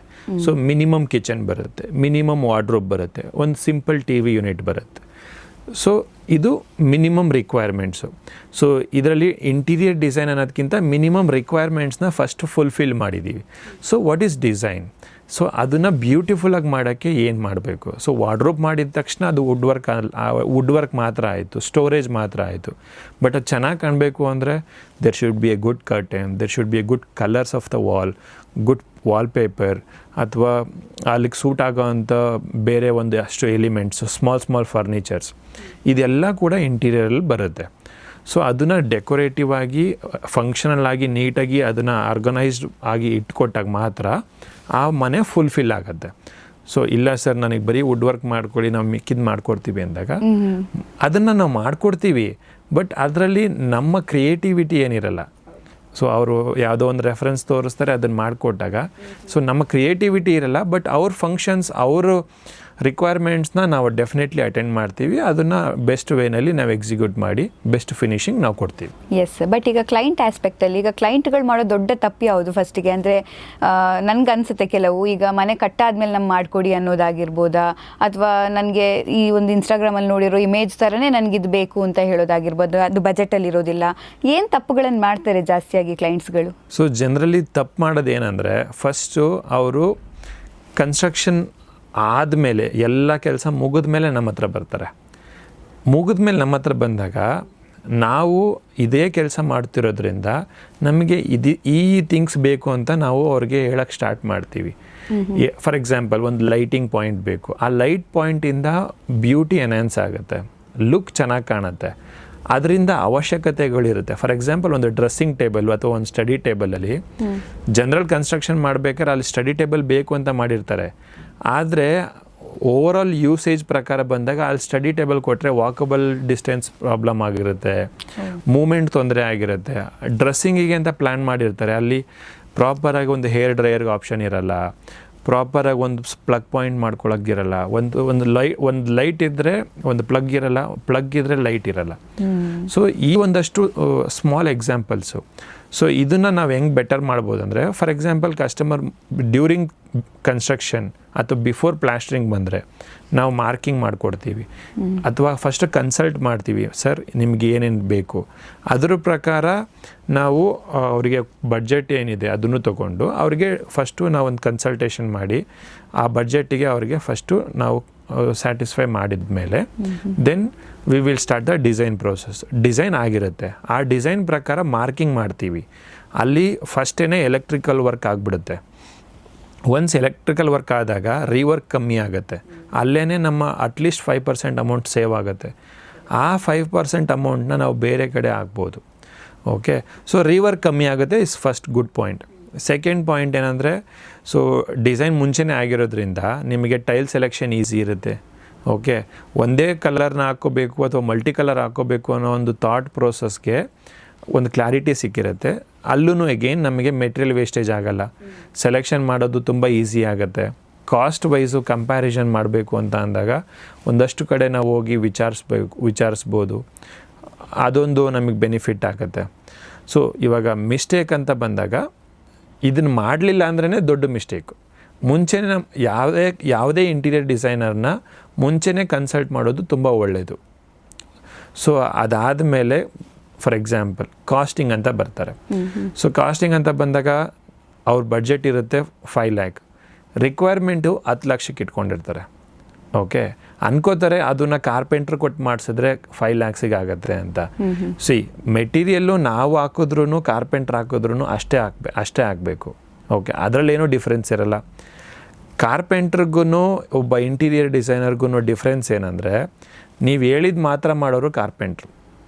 ಸೊ ಮಿನಿಮಮ್ ಕಿಚನ್ ಬರುತ್ತೆ, ಮಿನಿಮಮ್ ವಾರ್ಡ್ರೋಬ್ ಬರುತ್ತೆ, ಒಂದು ಸಿಂಪಲ್ TV ಯೂನಿಟ್ ಬರುತ್ತೆ. ಸೊ ಇದು ಮಿನಿಮಮ್ ರಿಕ್ವೈರ್ಮೆಂಟ್ಸು. ಸೊ ಇದರಲ್ಲಿ ಇಂಟೀರಿಯರ್ ಡಿಸೈನ್ ಅನ್ನೋದಕ್ಕಿಂತ ಮಿನಿಮಮ್ ರಿಕ್ವೈರ್ಮೆಂಟ್ಸ್ನ ಫಸ್ಟ್ ಫುಲ್ಫಿಲ್ ಮಾಡಿದ್ದೀವಿ. So what is design? So ಅದನ್ನು ಬ್ಯೂಟಿಫುಲ್ಲಾಗಿ ಮಾಡೋಕ್ಕೆ ಏನು ಮಾಡಬೇಕು? ಸೊ ವಾರ್ಡ್ರೋಬ್ ಮಾಡಿದ ತಕ್ಷಣ ಅದು ವುಡ್ ವರ್ಕ್ ಮಾತ್ರ ಆಯಿತು, ಸ್ಟೋರೇಜ್ ಮಾತ್ರ ಆಯಿತು. ಬಟ್ ಅದು ಚೆನ್ನಾಗಿ ಕಾಣಬೇಕು ಅಂದರೆ there should be A good curtain, there should be A good colours of the wall, good wallpaper, ಅಥವಾ ಅಲ್ಲಿಗೆ ಸೂಟ್ ಆಗೋವಂಥ ಬೇರೆ ಒಂದು ಅಷ್ಟು ಎಲಿಮೆಂಟ್ಸು, ಸ್ಮಾಲ್ ಫರ್ನಿಚರ್ಸ್, ಇದೆಲ್ಲ ಕೂಡ ಇಂಟೀರಿಯರಲ್ಲಿ ಬರುತ್ತೆ. ಸೊ ಅದನ್ನು ಡೆಕೋರೇಟಿವ್ ಆಗಿ, ಫಂಕ್ಷನಲ್ ಆಗಿ, ನೀಟಾಗಿ ಅದನ್ನು ಆರ್ಗನೈಸ್ಡ್ ಆಗಿ ಇಟ್ಕೊಟ್ಟಾಗ ಮಾತ್ರ ಆ ಮನೆ ಫುಲ್ಫಿಲ್ ಆಗುತ್ತೆ. ಸೊ ಇಲ್ಲ ಸರ್ ನನಗೆ ಬರೀ ವುಡ್ ವರ್ಕ್ ಮಾಡ್ಕೊಳ್ಳಿ, ನಾವು ಮಿಕ್ಕಿದ್ದು ಮಾಡ್ಕೊಡ್ತೀವಿ ಅಂದಾಗ ಅದನ್ನು ನಾವು ಮಾಡಿಕೊಡ್ತೀವಿ, ಬಟ್ ಅದರಲ್ಲಿ ನಮ್ಮ ಕ್ರಿಯೇಟಿವಿಟಿ ಏನಿರಲ್ಲ. ಸೊ ಅವರು ಯಾವುದೋ ಒಂದು ರೆಫರೆನ್ಸ್ ತೋರಿಸ್ತಾರೆ, ಅದನ್ನು ಮಾಡಿಕೊಟ್ಟಾಗ ಸೊ ನಮ್ಮ ಕ್ರಿಯೇಟಿವಿಟಿ ಇರಲ್ಲ, ಬಟ್ ಅವ್ರ ಫಂಕ್ಷನ್ಸ್, ಅವರು ರಿಕ್ವೈರ್ಮೆಂಟ್ಸ್ನ ನಾವು ಡೆಫಿನೆಟ್ಲಿ ಅಟೆಂಡ್ ಮಾಡ್ತೀವಿ. ಅದನ್ನು ಬೆಸ್ಟ್ ವೇನಲ್ಲಿ ನಾವು ಎಕ್ಸಿಕ್ಯೂಟ್ ಮಾಡಿ ಬೆಸ್ಟ್ ಫಿನಿಶಿಂಗ್ ನಾವು ಕೊಡ್ತೀವಿ. ಎಸ್, ಬಟ್ ಈಗ ಕ್ಲೈಂಟ್ ಆಸ್ಪೆಕ್ಟಲ್ಲಿ ಈಗ ಕ್ಲೈಂಟ್ಗಳು ಮಾಡೋ ದೊಡ್ಡ ತಪ್ಪು ಯಾವುದು ಫಸ್ಟಿಗೆ? ಅಂದರೆ ನನಗೆ ಅನಿಸುತ್ತೆ ಕೆಲವು, ಈಗ ಮನೆ ಕಟ್ಟಾದ್ಮೇಲೆ ನಮ್ಗೆ ಮಾಡಿಕೊಡಿ ಅನ್ನೋದಾಗಿರ್ಬೋದಾ, ಅಥವಾ ನನಗೆ ಈ ಒಂದು ಇನ್ಸ್ಟಾಗ್ರಾಮಲ್ಲಿ ನೋಡಿರೋ ಇಮೇಜ್ ಥರನೇ ನನಗಿದು ಬೇಕು ಅಂತ ಹೇಳೋದಾಗಿರ್ಬೋದು, ಅದು ಬಜೆಟಲ್ಲಿ ಇರೋದಿಲ್ಲ. ಏನು ತಪ್ಪುಗಳನ್ನು ಮಾಡ್ತಾರೆ ಜಾಸ್ತಿಯಾಗಿ ಕ್ಲೈಂಟ್ಸ್ಗಳು? ಸೊ ಜನರಲಿ ತಪ್ಪು ಮಾಡೋದು ಏನಂದರೆ, ಫಸ್ಟು ಅವರು ಕನ್ಸ್ಟ್ರಕ್ಷನ್ ಆದಮೇಲೆ ಎಲ್ಲ ಕೆಲಸ ಮುಗಿದ್ಮೇಲೆ ನಮ್ಮ ಹತ್ರ ಬರ್ತಾರೆ. ಮುಗಿದ್ಮೇಲೆ ನಮ್ಮ ಹತ್ರ ಬಂದಾಗ ನಾವು ಇದೇ ಕೆಲಸ ಮಾಡ್ತಿರೋದ್ರಿಂದ ನಮಗೆ ಈ ಥಿಂಗ್ಸ್ ಬೇಕು ಅಂತ ನಾವು ಅವ್ರಿಗೆ ಹೇಳಕ್ಕೆ ಸ್ಟಾರ್ಟ್ ಮಾಡ್ತೀವಿ. ಫಾರ್ ಎಕ್ಸಾಂಪಲ್, ಒಂದು ಲೈಟಿಂಗ್ ಪಾಯಿಂಟ್ ಬೇಕು, ಆ ಲೈಟ್ ಪಾಯಿಂಟಿಂದ ಬ್ಯೂಟಿ ಎನ್ಹ್ಯಾನ್ಸ್ ಆಗುತ್ತೆ, ಲುಕ್ ಚೆನ್ನಾಗಿ ಕಾಣುತ್ತೆ, ಅದರಿಂದ ಅವಶ್ಯಕತೆಗಳಿರುತ್ತೆ. ಫಾರ್ ಎಕ್ಸಾಂಪಲ್, ಒಂದು ಡ್ರೆಸ್ಸಿಂಗ್ ಟೇಬಲ್ ಅಥವಾ ಒಂದು ಸ್ಟಡಿ ಟೇಬಲಲ್ಲಿ ಜನರಲ್ ಕನ್ಸ್ಟ್ರಕ್ಷನ್ ಮಾಡಬೇಕಾದ್ರೆ ಅಲ್ಲಿ ಸ್ಟಡಿ ಟೇಬಲ್ ಬೇಕು ಅಂತ ಮಾಡಿರ್ತಾರೆ. ಆದರೆ ಓವರಾಲ್ ಯೂಸೇಜ್ ಪ್ರಕಾರ ಬಂದಾಗ ಅಲ್ಲಿ ಸ್ಟಡಿ ಟೇಬಲ್ ಕೊಟ್ಟರೆ ವಾಕಬಲ್ ಡಿಸ್ಟೆನ್ಸ್ ಪ್ರಾಬ್ಲಮ್ ಆಗಿರುತ್ತೆ, ಮೂಮೆಂಟ್ ತೊಂದರೆ ಆಗಿರುತ್ತೆ. ಡ್ರೆಸ್ಸಿಂಗಿಗೆ ಅಂತ ಪ್ಲ್ಯಾನ್ ಮಾಡಿರ್ತಾರೆ, ಅಲ್ಲಿ ಪ್ರಾಪರಾಗಿ ಒಂದು ಹೇರ್ ಡ್ರೈಯರ್ಗೆ ಆಪ್ಷನ್ ಇರಲ್ಲ, ಪ್ರಾಪರಾಗಿ ಒಂದು ಪ್ಲಗ್ ಪಾಯಿಂಟ್ ಮಾಡ್ಕೊಳಕ್ಕಿರಲ್ಲ, ಒಂದು ಲೈಟ್ ಇದ್ದರೆ ಒಂದು ಪ್ಲಗ್ ಇರಲ್ಲ, ಪ್ಲಗ್ ಇದ್ದರೆ ಲೈಟ್ ಇರಲ್ಲ. ಸೊ ಈ ಒಂದಷ್ಟು ಸ್ಮಾಲ್ ಎಕ್ಸಾಂಪಲ್ಸು. ಸೊ ಇದನ್ನು ನಾವು ಹೆಂಗೆ ಬೆಟರ್ ಮಾಡ್ಬೋದು ಅಂದರೆ, for example, customer during construction ಅಥವಾ ಬಿಫೋರ್ ಪ್ಲಾಸ್ಟ್ರಿಂಗ್ ಬಂದರೆ ನಾವು ಮಾರ್ಕಿಂಗ್ ಮಾಡಿಕೊಡ್ತೀವಿ, ಅಥವಾ ಫಸ್ಟ್ ಕನ್ಸಲ್ಟ್ ಮಾಡ್ತೀವಿ, ಸರ್ ನಿಮ್ಗೆ ಏನೇನು ಬೇಕು, ಅದ್ರ ಪ್ರಕಾರ ನಾವು ಅವರಿಗೆ ಬಡ್ಜೆಟ್ ಏನಿದೆ ಅದನ್ನು ತೊಗೊಂಡು ಅವ್ರಿಗೆ ಫಸ್ಟು ನಾವು ಒಂದು ಕನ್ಸಲ್ಟೇಷನ್ ಮಾಡಿ ಆ ಬಡ್ಜೆಟ್ಟಿಗೆ ಅವರಿಗೆ ಫಸ್ಟು ನಾವು ಸ್ಯಾಟಿಸ್ಫೈ ಮಾಡಿದ ಮೇಲೆ then we will start the design process. Design ಆಗಿರುತ್ತೆ, ಆ ಡಿಸೈನ್ ಪ್ರಕಾರ ಮಾರ್ಕಿಂಗ್ ಮಾಡ್ತೀವಿ. ಅಲ್ಲಿ ಫಸ್ಟೇ ಎಲೆಕ್ಟ್ರಿಕಲ್ ವರ್ಕ್ ಆಗಿಬಿಡುತ್ತೆ. ಒನ್ಸ್ ಎಲೆಕ್ಟ್ರಿಕಲ್ ವರ್ಕ್ ಆದಾಗ ರೀವರ್ಕ್ ಕಮ್ಮಿ ಆಗುತ್ತೆ, ಅಲ್ಲೇ ನಮ್ಮ ಅಟ್ಲೀಸ್ಟ್ 5% ಅಮೌಂಟ್ ಸೇವ್ ಆಗುತ್ತೆ. ಆ 5% ಅಮೌಂಟ್ನ ನಾವು ಬೇರೆ ಕಡೆ ಹಾಕ್ಬೋದು. ಓಕೆ, ಸೊ ರೀವರ್ಕ್ ಕಮ್ಮಿ ಆಗುತ್ತೆ, is first good point. Second point ಏನಂದರೆ, ಸೊ ಡಿಸೈನ್ ಮುಂಚೆನೇ ಆಗಿರೋದ್ರಿಂದ ನಿಮಗೆ ಟೈಲ್ ಸೆಲೆಕ್ಷನ್ ಈಸಿ ಇರುತ್ತೆ. ಓಕೆ, ಒಂದೇ ಕಲರ್ನ ಹಾಕ್ಕೋಬೇಕು ಅಥವಾ ಮಲ್ಟಿ ಕಲರ್ ಹಾಕ್ಕೋಬೇಕು ಅನ್ನೋ ಒಂದು ಥಾಟ್ ಪ್ರೋಸೆಸ್ಗೆ ಒಂದು ಕ್ಲಾರಿಟಿ ಸಿಕ್ಕಿರುತ್ತೆ. ಅಲ್ಲೂ ಎಗೇನ್ ನಮಗೆ ಮೆಟೀರಿಯಲ್ ವೇಸ್ಟೇಜ್ ಆಗೋಲ್ಲ, ಸೆಲೆಕ್ಷನ್ ಮಾಡೋದು ತುಂಬ ಈಸಿ ಆಗುತ್ತೆ. ಕಾಸ್ಟ್ ವೈಸು ಕಂಪ್ಯಾರಿಸನ್ ಮಾಡಬೇಕು ಅಂತ ಅಂದಾಗ ಒಂದಷ್ಟು ಕಡೆ ನಾವು ಹೋಗಿ ವಿಚಾರಿಸ್ಬೋದು, ಅದೊಂದು ನಮಗೆ ಬೆನಿಫಿಟ್ ಆಗುತ್ತೆ. ಸೊ ಇವಾಗ ಮಿಸ್ಟೇಕ್ ಅಂತ ಬಂದಾಗ ಇದನ್ನು ಮಾಡಲಿಲ್ಲ ಅಂದ್ರೇ ದೊಡ್ಡ ಮಿಸ್ಟೇಕು. ಮುಂಚೆನೇ ಯಾವುದೇ ಇಂಟೀರಿಯರ್ ಡಿಸೈನರ್ನ ಮುಂಚೆನೇ ಕನ್ಸಲ್ಟ್ ಮಾಡೋದು ತುಂಬ ಒಳ್ಳೆಯದು. ಸೊ ಅದಾದಮೇಲೆ ಫಾರ್ ಎಕ್ಸಾಂಪಲ್ ಕಾಸ್ಟಿಂಗ್ ಅಂತ ಬರ್ತಾರೆ. ಸೊ ಕಾಸ್ಟಿಂಗ್ ಅಂತ ಬಂದಾಗ ಅವ್ರ ಬಡ್ಜೆಟ್ ಇರುತ್ತೆ 5 lakh, ರಿಕ್ವೈರ್ಮೆಂಟು 10 ಲಕ್ಷಕ್ಕೆ ಇಟ್ಕೊಂಡಿರ್ತಾರೆ. ಓಕೆ, ಅನ್ಕೋತಾರೆ ಅದನ್ನು ಕಾರ್ಪೆಂಟ್ರ್ ಕೊಟ್ಟು ಮಾಡಿಸಿದ್ರೆ 5 lakhsಗೆ ಆಗುತ್ತೆ ಅಂತ. ಸಿ ಮೆಟೀರಿಯಲ್ಲು ನಾವು ಹಾಕಿದ್ರೂ ಕಾರ್ಪೆಂಟ್ರ್ ಹಾಕಿದ್ರೂ ಅಷ್ಟೇ ಆಗಬೇಕು. ಓಕೆ, ಅದರಲ್ಲೇನೂ ಡಿಫ್ರೆನ್ಸ್ ಇರಲ್ಲ. ಕಾರ್ಪೆಂಟ್ರಿಗೂ ಒಬ್ಬ ಇಂಟೀರಿಯರ್ ಡಿಸೈನರ್ಗೂ ಡಿಫ್ರೆನ್ಸ್ ಏನಂದರೆ, ನೀವು ಹೇಳಿದ ಮಾತ್ರ ಮಾಡೋರು ಕಾರ್ಪೆಂಟ್ರು.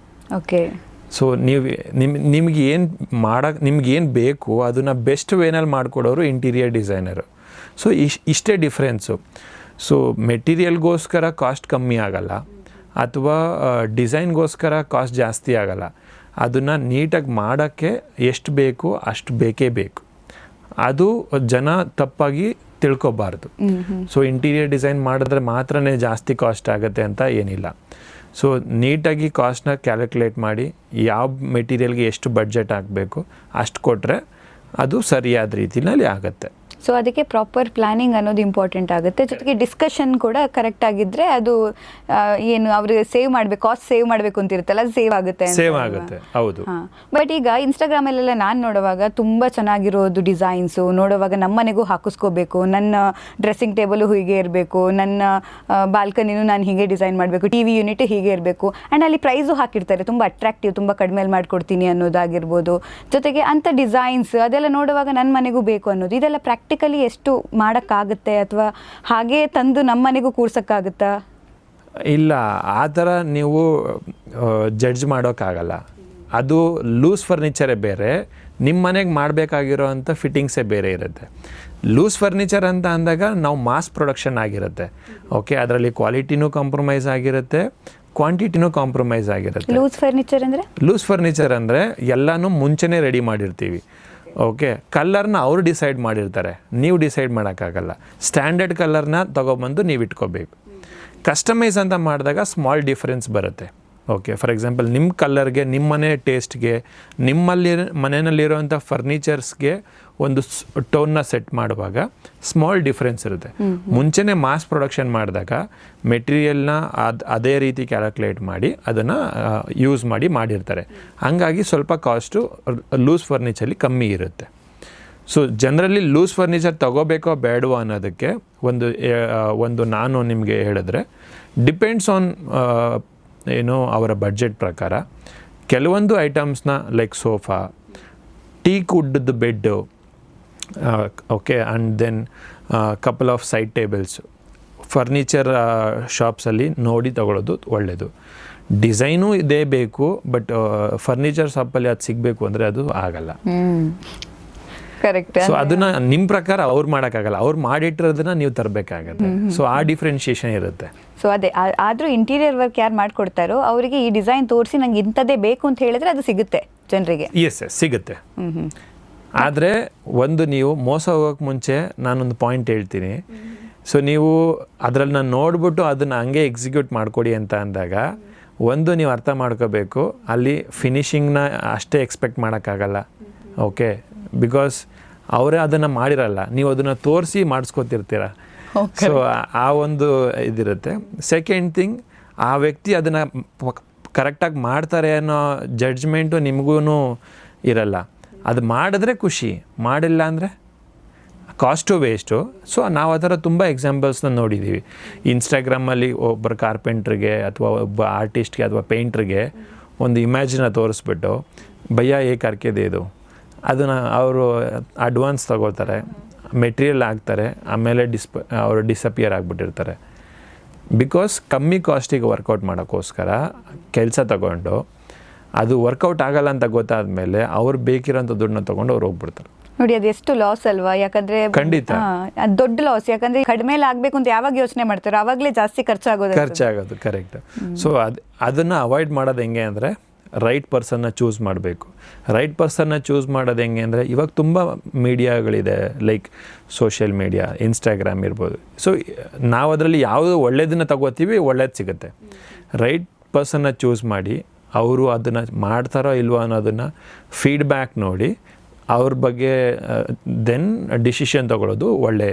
ಓಕೆ. ಸೊ ನೀವು ನಿಮ್ಗೇನು ಬೇಕು ಅದನ್ನು ಬೆಸ್ಟ್ ವೇನಲ್ಲಿ ಮಾಡಿಕೊಡೋರು ಇಂಟೀರಿಯರ್ ಡಿಸೈನರು. ಸೊ ಇಷ್ಟೇ ಡಿಫ್ರೆನ್ಸು. ಸೊ ಮೆಟೀರಿಯಲ್ಗೋಸ್ಕರ ಕಾಸ್ಟ್ ಕಮ್ಮಿ ಆಗಲ್ಲ, ಅಥವಾ ಡಿಸೈನ್ಗೋಸ್ಕರ ಕಾಸ್ಟ್ ಜಾಸ್ತಿ ಆಗಲ್ಲ. ಅದನ್ನು ನೀಟಾಗಿ ಮಾಡೋಕ್ಕೆ ಎಷ್ಟು ಬೇಕು ಅಷ್ಟು ಬೇಕೇ ಬೇಕು. ಅದು ಜನ ತಪ್ಪಾಗಿ ತಿಳ್ಕೊಬಾರ್ದು. ಸೊ ಇಂಟೀರಿಯರ್ ಡಿಸೈನ್ ಮಾಡಿದ್ರೆ ಮಾತ್ರನೇ ಜಾಸ್ತಿ ಕಾಸ್ಟ್ ಆಗುತ್ತೆ ಅಂತ ಏನಿಲ್ಲ. ಸೊ ನೀಟಾಗಿ ಕಾಸ್ಟ್ನ ಕ್ಯಾಲ್ಕುಲೇಟ್ ಮಾಡಿ ಯಾವ ಮೆಟೀರಿಯಲ್ಗೆ ಎಷ್ಟು ಬಡ್ಜೆಟ್ ಹಾಕಬೇಕು ಅಷ್ಟು ಕೊಟ್ಟರೆ ಅದು ಸರಿಯಾದ ರೀತಿಯಲ್ಲಿ ಆಗುತ್ತೆ. ಸೊ ಅದಕ್ಕೆ ಪ್ರಾಪರ್ ಪ್ಲಾನಿಂಗ್ ಅನ್ನೋದು ಇಂಪಾರ್ಟೆಂಟ್ ಆಗುತ್ತೆ. ಜೊತೆಗೆ ಡಿಸ್ಕಷನ್ ಕೂಡ ಕರೆಕ್ಟ್ ಆಗಿದ್ರೆ ಅದು ಏನು ಅವ್ರಿಗೆ ಸೇವ್ ಮಾಡಬೇಕು, ಕಾಸ್ಟ್ ಸೇವ್ ಮಾಡಬೇಕು ಅಂತ ಇರುತ್ತಲ್ಲ, ಅದು ಸೇವ್ ಆಗುತ್ತೆ. ಹೌದು. ಬಟ್ ಈಗ ಇನ್ಸ್ಟಾಗ್ರಾಮಲ್ಲೆಲ್ಲ ನಾನು ನೋಡುವಾಗ ತುಂಬ ಚೆನ್ನಾಗಿರೋದು ಡಿಸೈನ್ಸು ನೋಡುವಾಗ ನಮ್ಮ ಮನೆಗೂ ಹಾಕಿಸ್ಕೋಬೇಕು, ನನ್ನ ಡ್ರೆಸ್ಸಿಂಗ್ ಟೇಬಲು ಹೀಗೆ ಇರಬೇಕು, ನನ್ನ ಬಾಲ್ಕನಿನೂ ನಾನು ಹೀಗೆ ಡಿಸೈನ್ ಮಾಡಬೇಕು, ಟಿ ವಿ ಯೂನಿಟ್ ಹೀಗೆ ಇರಬೇಕು, ಆ್ಯಂಡ್ ಅಲ್ಲಿ ಪ್ರೈಸು ಹಾಕಿರ್ತಾರೆ ತುಂಬ ಅಟ್ರಾಕ್ಟಿವ್, ತುಂಬ ಕಡಿಮೆಯಲ್ಲಿ ಮಾಡಿಕೊಡ್ತೀನಿ ಅನ್ನೋದಾಗಿರ್ಬೋದು. ಜೊತೆಗೆ ಅಂಥ ಡಿಸೈನ್ಸ್ ಅದೆಲ್ಲ ನೋಡುವಾಗ ನನ್ನ ಮನೆಗೂ ಬೇಕು ಅನ್ನೋದು, ಇದೆಲ್ಲ ಪ್ರಾಕ್ಟಿಕಲಿ ಎಷ್ಟು ಮಾಡೋಕ್ಕಾಗುತ್ತೆ ಅಥವಾ ಹಾಗೇ ತಂದು ನಮ್ಮ ಮನೆಗೂ ಕೂರ್ಸೋಕ್ಕಾಗುತ್ತಾ? ಇಲ್ಲ, ಆ ಥರ ನೀವು ಜಡ್ಜ್ ಮಾಡೋಕ್ಕಾಗಲ್ಲ. ಅದು ಲೂಸ್ ಫರ್ನಿಚರೇ ಬೇರೆ, ನಿಮ್ಮ ಮನೆಗೆ ಮಾಡಬೇಕಾಗಿರೋ ಅಂಥ ಫಿಟ್ಟಿಂಗ್ಸೇ ಬೇರೆ ಇರುತ್ತೆ. ಲೂಸ್ ಫರ್ನಿಚರ್ ಅಂತ ಅಂದಾಗ ನಾವು ಮಾಸ್ ಪ್ರೊಡಕ್ಷನ್ ಆಗಿರುತ್ತೆ. ಓಕೆ, ಅದರಲ್ಲಿ ಕ್ವಾಲಿಟಿನೂ ಕಾಂಪ್ರಮೈಸ್ ಆಗಿರುತ್ತೆ, ಕ್ವಾಂಟಿಟಿನೂ ಕಾಂಪ್ರಮೈಸ್ ಆಗಿರುತ್ತೆ. ಲೂಸ್ ಫರ್ನಿಚರ್ ಅಂದರೆ ಎಲ್ಲನೂ ಮುಂಚೆನೇ ರೆಡಿ ಮಾಡಿರ್ತೀವಿ. ಓಕೆ, ಕಲರ್ನ ಅವರು ಡಿಸೈಡ್ ಮಾಡಿರ್ತಾರೆ, ನೀವು ಡಿಸೈಡ್ ಮಾಡೋಕ್ಕಾಗಲ್ಲ. ಸ್ಟ್ಯಾಂಡರ್ಡ್ ಕಲರ್ನ ತೊಗೊಬಂದು ನೀವು ಇಟ್ಕೋಬೇಕು. ಕಸ್ಟಮೈಸ್ ಅಂತ ಮಾಡಿದಾಗ ಸ್ಮಾಲ್ ಡಿಫ್ರೆನ್ಸ್ ಬರುತ್ತೆ. ಓಕೆ, ಫಾರ್ ಎಕ್ಸಾಂಪಲ್ ನಿಮ್ಮ ಕಲರ್ಗೆ, ನಿಮ್ಮ ಮನೆ ಟೇಸ್ಟ್ಗೆ, ನಿಮ್ಮಲ್ಲಿ ಮನೆಯಲ್ಲಿರೋವಂಥ ಫರ್ನಿಚರ್ಸ್ಗೆ ಒಂದು ಟೋನ್ನ ಸೆಟ್ ಮಾಡುವಾಗ ಸ್ಮಾಲ್ ಡಿಫ್ರೆನ್ಸ್ ಇರುತ್ತೆ. ಮುಂಚೆನೇ ಮಾಸ್ ಪ್ರೊಡಕ್ಷನ್ ಮಾಡಿದಾಗ ಮೆಟೀರಿಯಲ್ನ ಅದೇ ರೀತಿ ಕ್ಯಾಲ್ಕುಲೇಟ್ ಮಾಡಿ ಅದನ್ನು ಯೂಸ್ ಮಾಡಿರ್ತಾರೆ. ಹಂಗಾಗಿ ಸ್ವಲ್ಪ ಕಾಸ್ಟು ಲೂಸ್ ಫರ್ನಿಚರಲ್ಲಿ ಕಮ್ಮಿ ಇರುತ್ತೆ. ಸೊ ಜನರಲಿ ಲೂಸ್ ಫರ್ನಿಚರ್ ತೊಗೋಬೇಕೋ ಬೇಡವೋ ಅನ್ನೋದಕ್ಕೆ ಒಂದು ನಾನು ನಿಮಗೆ ಹೇಳಿದ್ರೆ ಡಿಪೆಂಡ್ಸ್ ಆನ್ ಅವರ ಬಡ್ಜೆಟ್ ಪ್ರಕಾರ. ಕೆಲವೊಂದು ಐಟಮ್ಸ್ನ like sofa, teak wood bed, okay, and then couple of side tables furniture ಶಾಪ್ಸಲ್ಲಿ ನೋಡಿ ತಗೊಳ್ಳೋದು ಒಳ್ಳೆಯದು. ಡಿಸೈನು ಇದೇ ಬೇಕು, ಬಟ್ ಫರ್ನಿಚರ್ ಶಾಪಲ್ಲಿ ಅದು ಸಿಗಬೇಕು ಅಂದರೆ ಅದು ಆಗಲ್ಲ. ಕರೆಕ್ಟ್. ಸೊ ಅದನ್ನ ನಿಮ್ಮ ಪ್ರಕಾರ ಅವ್ರು ಮಾಡೋಕ್ಕಾಗಲ್ಲ, ಅವ್ರು ಮಾಡಿಟ್ಟಿರೋದನ್ನ ನೀವು ತರಬೇಕಾಗತ್ತೆ. ಸೊ ಆ ಡಿಫ್ರೆನ್ಷಿಯೇಷನ್ ಇರುತ್ತೆ. ಸೊ ಅದೇ, ಆದರೂ ಇಂಟೀರಿಯರ್ ವರ್ಕ್ ಯಾರು ಮಾಡ್ಕೊಡ್ತಾರೋ ಅವರಿಗೆ ಈ ಡಿಸೈನ್ ತೋರಿಸಿ ನಂಗೆ ಇಂಥದ್ದೇ ಬೇಕು ಅಂತ ಹೇಳಿದ್ರೆ ಅದು ಸಿಗುತ್ತೆ ಜನರಿಗೆ. ಎಸ್ ಸಿಗುತ್ತೆ. ಆದರೆ ನೀವು ಮೋಸ ಹೋಗೋಕ್ಕೆ ಮುಂಚೆ ನಾನೊಂದು ಪಾಯಿಂಟ್ ಹೇಳ್ತೀನಿ. ಸೊ ನೀವು ಅದರಲ್ಲಿ ನಾನು ನೋಡ್ಬಿಟ್ಟು ಅದನ್ನು ಹಂಗೆ ಎಕ್ಸಿಕ್ಯೂಟ್ ಮಾಡಿಕೊಡಿ ಅಂತ ಅಂದಾಗ ನೀವು ಅರ್ಥ ಮಾಡ್ಕೋಬೇಕು, ಅಲ್ಲಿ ಫಿನಿಶಿಂಗ್ನ ಅಷ್ಟೇ ಎಕ್ಸ್ಪೆಕ್ಟ್ ಮಾಡೋಕ್ಕಾಗಲ್ಲ. ಓಕೆ, ಬಿಕಾಸ್ ಅವರೇ ಅದನ್ನು ಮಾಡಿರಲ್ಲ, ನೀವು ಅದನ್ನು ತೋರಿಸಿ ಮಾಡಿಸ್ಕೊತಿರ್ತೀರ. ಸೊ ಆ ಒಂದು ಇದಿರುತ್ತೆ. ಸೆಕೆಂಡ್ ಥಿಂಗ್, ಆ ವ್ಯಕ್ತಿ ಅದನ್ನು ಕರೆಕ್ಟಾಗಿ ಮಾಡ್ತಾರೆ ಅನ್ನೋ ಜಡ್ಜ್ಮೆಂಟು ನಿಮಗೂ ಇರಲ್ಲ. ಅದು ಮಾಡಿದ್ರೆ ಖುಷಿ, ಮಾಡಿಲ್ಲ ಅಂದರೆ ಕಾಸ್ಟು ವೇಸ್ಟು. ಸೊ ನಾವು ಆ ಥರ ತುಂಬ ಎಕ್ಸಾಂಪಲ್ಸ್ನ ನೋಡಿದ್ದೀವಿ. ಇನ್ಸ್ಟಾಗ್ರಾಮಲ್ಲಿ ಒಬ್ಬರು ಕಾರ್ಪೆಂಟ್ರಿಗೆ ಅಥವಾ ಒಬ್ಬ ಆರ್ಟಿಸ್ಟ್ಗೆ ಅಥವಾ ಪೇಂಟ್ರಿಗೆ ಒಂದು ಇಮ್ಯಾಜಿನ ತೋರಿಸ್ಬಿಟ್ಟು ಭಯ್ಯ ಕರ್ಕೆ ಇದು, ಅದನ್ನು ಅವರು ಅಡ್ವಾನ್ಸ್ ತಗೋತಾರೆ, ಮೆಟೀರಿಯಲ್ ಹಾಕ್ತಾರೆ, ಆಮೇಲೆ ಅವರು ಡಿಸಪಿಯರ್ ಆಗಿಬಿಟ್ಟಿರ್ತಾರೆ. ಬಿಕಾಸ್ ಕಮ್ಮಿ ಕಾಸ್ಟಿಗೆ ವರ್ಕೌಟ್ ಮಾಡೋಕ್ಕೋಸ್ಕರ ಕೆಲಸ ತಗೊಂಡು ಅದು ವರ್ಕೌಟ್ ಆಗಲ್ಲ ಅಂತ ಗೊತ್ತಾದ ಮೇಲೆ ಅವ್ರು ಬೇಕಿರೋಂಥ ದುಡ್ಡನ್ನ ತೊಗೊಂಡು ಅವ್ರು ಹೋಗ್ಬಿಡ್ತಾರೆ. ನೋಡಿ, ಅದು ಎಷ್ಟು ಲಾಸ್ ಅಲ್ವಾ? ಯಾಕಂದ್ರೆ ಖಂಡಿತ ದೊಡ್ಡ ಲಾಸ್. ಯಾಕಂದ್ರೆ ಕಡಿಮೆ ಆಗಬೇಕು ಅಂತ ಯಾವಾಗ ಯೋಚನೆ ಮಾಡ್ತಾರೆ ಆವಾಗಲೇ ಜಾಸ್ತಿ ಖರ್ಚಾಗೋದು. ಕರೆಕ್ಟ್. ಸೊ ಅದನ್ನು ಅವಾಯ್ಡ್ ಮಾಡೋದು ಹೆಂಗೆ ಅಂದರೆ ರೈಟ್ ಪರ್ಸನ್ನ ಚೂಸ್ ಮಾಡಬೇಕು. ರೈಟ್ ಪರ್ಸನ್ನ ಚೂಸ್ ಮಾಡೋದು ಹೆಂಗೆ ಅಂದರೆ ಇವಾಗ ತುಂಬ ಮೀಡಿಯಾಗಳಿದೆ, ಲೈಕ್ ಸೋಷಿಯಲ್ ಮೀಡಿಯಾ, ಇನ್ಸ್ಟಾಗ್ರಾಮ್ ಇರ್ಬೋದು. ಸೊ ನಾವು ಅದರಲ್ಲಿ ಯಾವುದು ಒಳ್ಳೆಯದನ್ನು ತಗೋತೀವಿ, ಒಳ್ಳೇದು ಸಿಗುತ್ತೆ. ರೈಟ್ ಪರ್ಸನ್ನ ಚೂಸ್ ಮಾಡಿ ಅವರು ಅದನ್ನು ಮಾಡ್ತಾರೋ ಇಲ್ವೋ ಅನ್ನೋದನ್ನು ಫೀಡ್ಬ್ಯಾಕ್ ನೋಡಿ ಅವ್ರ ಬಗ್ಗೆ ದೆನ್ ಡಿಸಿಷನ್ ತಗೊಳ್ಳೋದು ಒಳ್ಳೆ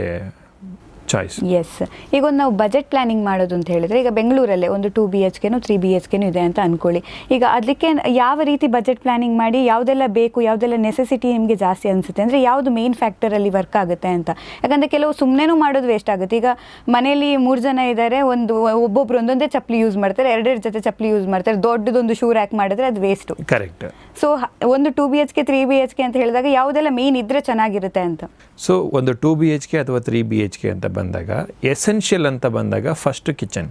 ಚಾಯ್ಸ್. ಎಸ್. ಈಗ ಒಂದು ನಾವು ಬಜೆಟ್ ಪ್ಲಾನಿಂಗ್ ಮಾಡೋದು ಅಂತ ಹೇಳಿದ್ರೆ, ಈಗ ಬೆಂಗಳೂರಲ್ಲೇ ಒಂದು 2 BHK 3 BHK ಇದೆ ಅಂತ ಅಂದ್ಕೊಳ್ಳಿ. ಈಗ ಅದಕ್ಕೆ ಯಾವ ರೀತಿ ಬಜೆಟ್ ಪ್ಲಾನಿಂಗ್ ಮಾಡಿ ಯಾವುದೆಲ್ಲ ಬೇಕು, ಯಾವುದೆಲ್ಲ ನೆಸೆಸಿಟಿ ನಿಮಗೆ ಜಾಸ್ತಿ ಅನಿಸುತ್ತೆ, ಅಂದರೆ ಯಾವುದು ಮೇನ್ ಫ್ಯಾಕ್ಟರಲ್ಲಿ ವರ್ಕ್ ಆಗುತ್ತೆ ಅಂತ? ಯಾಕಂದರೆ ಕೆಲವು ಸುಮ್ಮನೆನೂ ಮಾಡೋದು ವೇಸ್ಟ್ ಆಗುತ್ತೆ. ಈಗ ಮನೆಯಲ್ಲಿ 3 ಜನ ಇದ್ದಾರೆ, ಒಬ್ಬೊಬ್ರು ಒಂದೊಂದೇ ಚಪ್ಪಲಿ ಯೂಸ್ ಮಾಡ್ತಾರೆ, 2 ಜೊತೆ ಚಪ್ಪಲಿ ಯೂಸ್ ಮಾಡ್ತಾರೆ, ದೊಡ್ಡದೊಂದು ಶೂ ರ್ಯಾಕ್ ಮಾಡಿದ್ರೆ ಅದು ವೇಸ್ಟು. ಕರೆಕ್ಟ್. ಸೊ ಒಂದು 2 BHK 3 BHK ಅಂತ ಹೇಳಿದಾಗ ಯಾವುದೆಲ್ಲ ಮೇನ್ ಇದ್ರೆ ಚೆನ್ನಾಗಿರುತ್ತೆ ಅಂತ? ಸೊ ಒಂದು 2 BHK ಅಥವಾ 3 BHK ಅಂತ ಬಂದಾಗ ಎಸೆನ್ಷಿಯಲ್ ಅಂತ ಬಂದಾಗ ಫಸ್ಟ್ ಕಿಚನ್,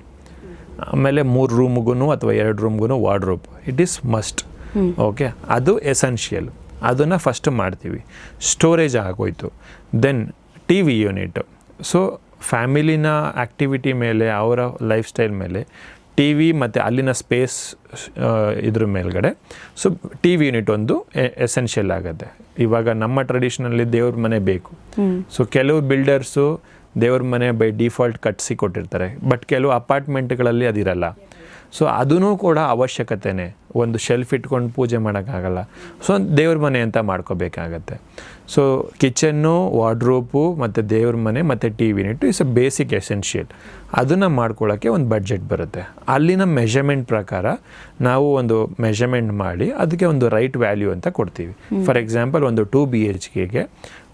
ಆಮೇಲೆ 3 ರೂಮ್ಗೂ ಅಥವಾ 2 ರೂಮ್ಗೂ wardrobe, it is must. Okay, ಅದು ಎಸೆನ್ಷಿಯಲ್, ಅದನ್ನು ಫಸ್ಟ್ ಮಾಡ್ತೀವಿ. ಸ್ಟೋರೇಜ್ ಆಗೋಯ್ತು. Then T V unit. So ಫ್ಯಾಮಿಲಿನ ಆ್ಯಕ್ಟಿವಿಟಿ ಮೇಲೆ, ಅವರ ಲೈಫ್ ಸ್ಟೈಲ್ ಮೇಲೆ ಟಿ ವಿ ಮತ್ತು ಅಲ್ಲಿನ ಸ್ಪೇಸ್ ಇದ್ರ ಮೇಲ್ಗಡೆ ಸೊ ಟಿ ವಿ ಯೂನಿಟ್ ಒಂದು ಎಸೆನ್ಷಿಯಲ್ ಆಗುತ್ತೆ. ಇವಾಗ ನಮ್ಮ ಟ್ರೆಡಿಷನಲ್ಲಿ ದೇವ್ರ ಮನೆ ಬೇಕು. ಸೊ ಕೆಲವು ಬಿಲ್ಡರ್ಸು ದೇವ್ರ ಮನೆ ಬೈ ಡಿಫಾಲ್ಟ್ ಕಟ್ಟಿಸಿ ಕೊಟ್ಟಿರ್ತಾರೆ, ಬಟ್ ಕೆಲವು ಅಪಾರ್ಟ್ಮೆಂಟ್ಗಳಲ್ಲಿ ಅದಿರಲ್ಲ. ಸೊ ಅದೂ ಕೂಡ ಅವಶ್ಯಕತೆನೇ. ಒಂದು ಶೆಲ್ಫ್ ಇಟ್ಕೊಂಡು ಪೂಜೆ ಮಾಡೋಕ್ಕಾಗಲ್ಲ, ಸೊ ದೇವ್ರ ಮನೆ ಅಂತ ಮಾಡ್ಕೋಬೇಕಾಗತ್ತೆ. ಸೊ ಕಿಚನ್ನು, ವಾರ್ಡ್ರೋಬು ಮತ್ತು ದೇವ್ರ ಮನೆ ಮತ್ತು T V unit is a basic essential. ಅದನ್ನು ಮಾಡ್ಕೊಳ್ಳೋಕ್ಕೆ ಒಂದು ಬಡ್ಜೆಟ್ ಬರುತ್ತೆ. ಅಲ್ಲಿನ ಮೆಷರ್ಮೆಂಟ್ ಪ್ರಕಾರ ನಾವು ಒಂದು ಮೆಷರ್ಮೆಂಟ್ ಮಾಡಿ ಅದಕ್ಕೆ ಒಂದು ರೈಟ್ ವ್ಯಾಲ್ಯೂ ಅಂತ ಕೊಡ್ತೀವಿ. ಫಾರ್ ಎಕ್ಸಾಂಪಲ್ ಒಂದು 2 BHKಗೆ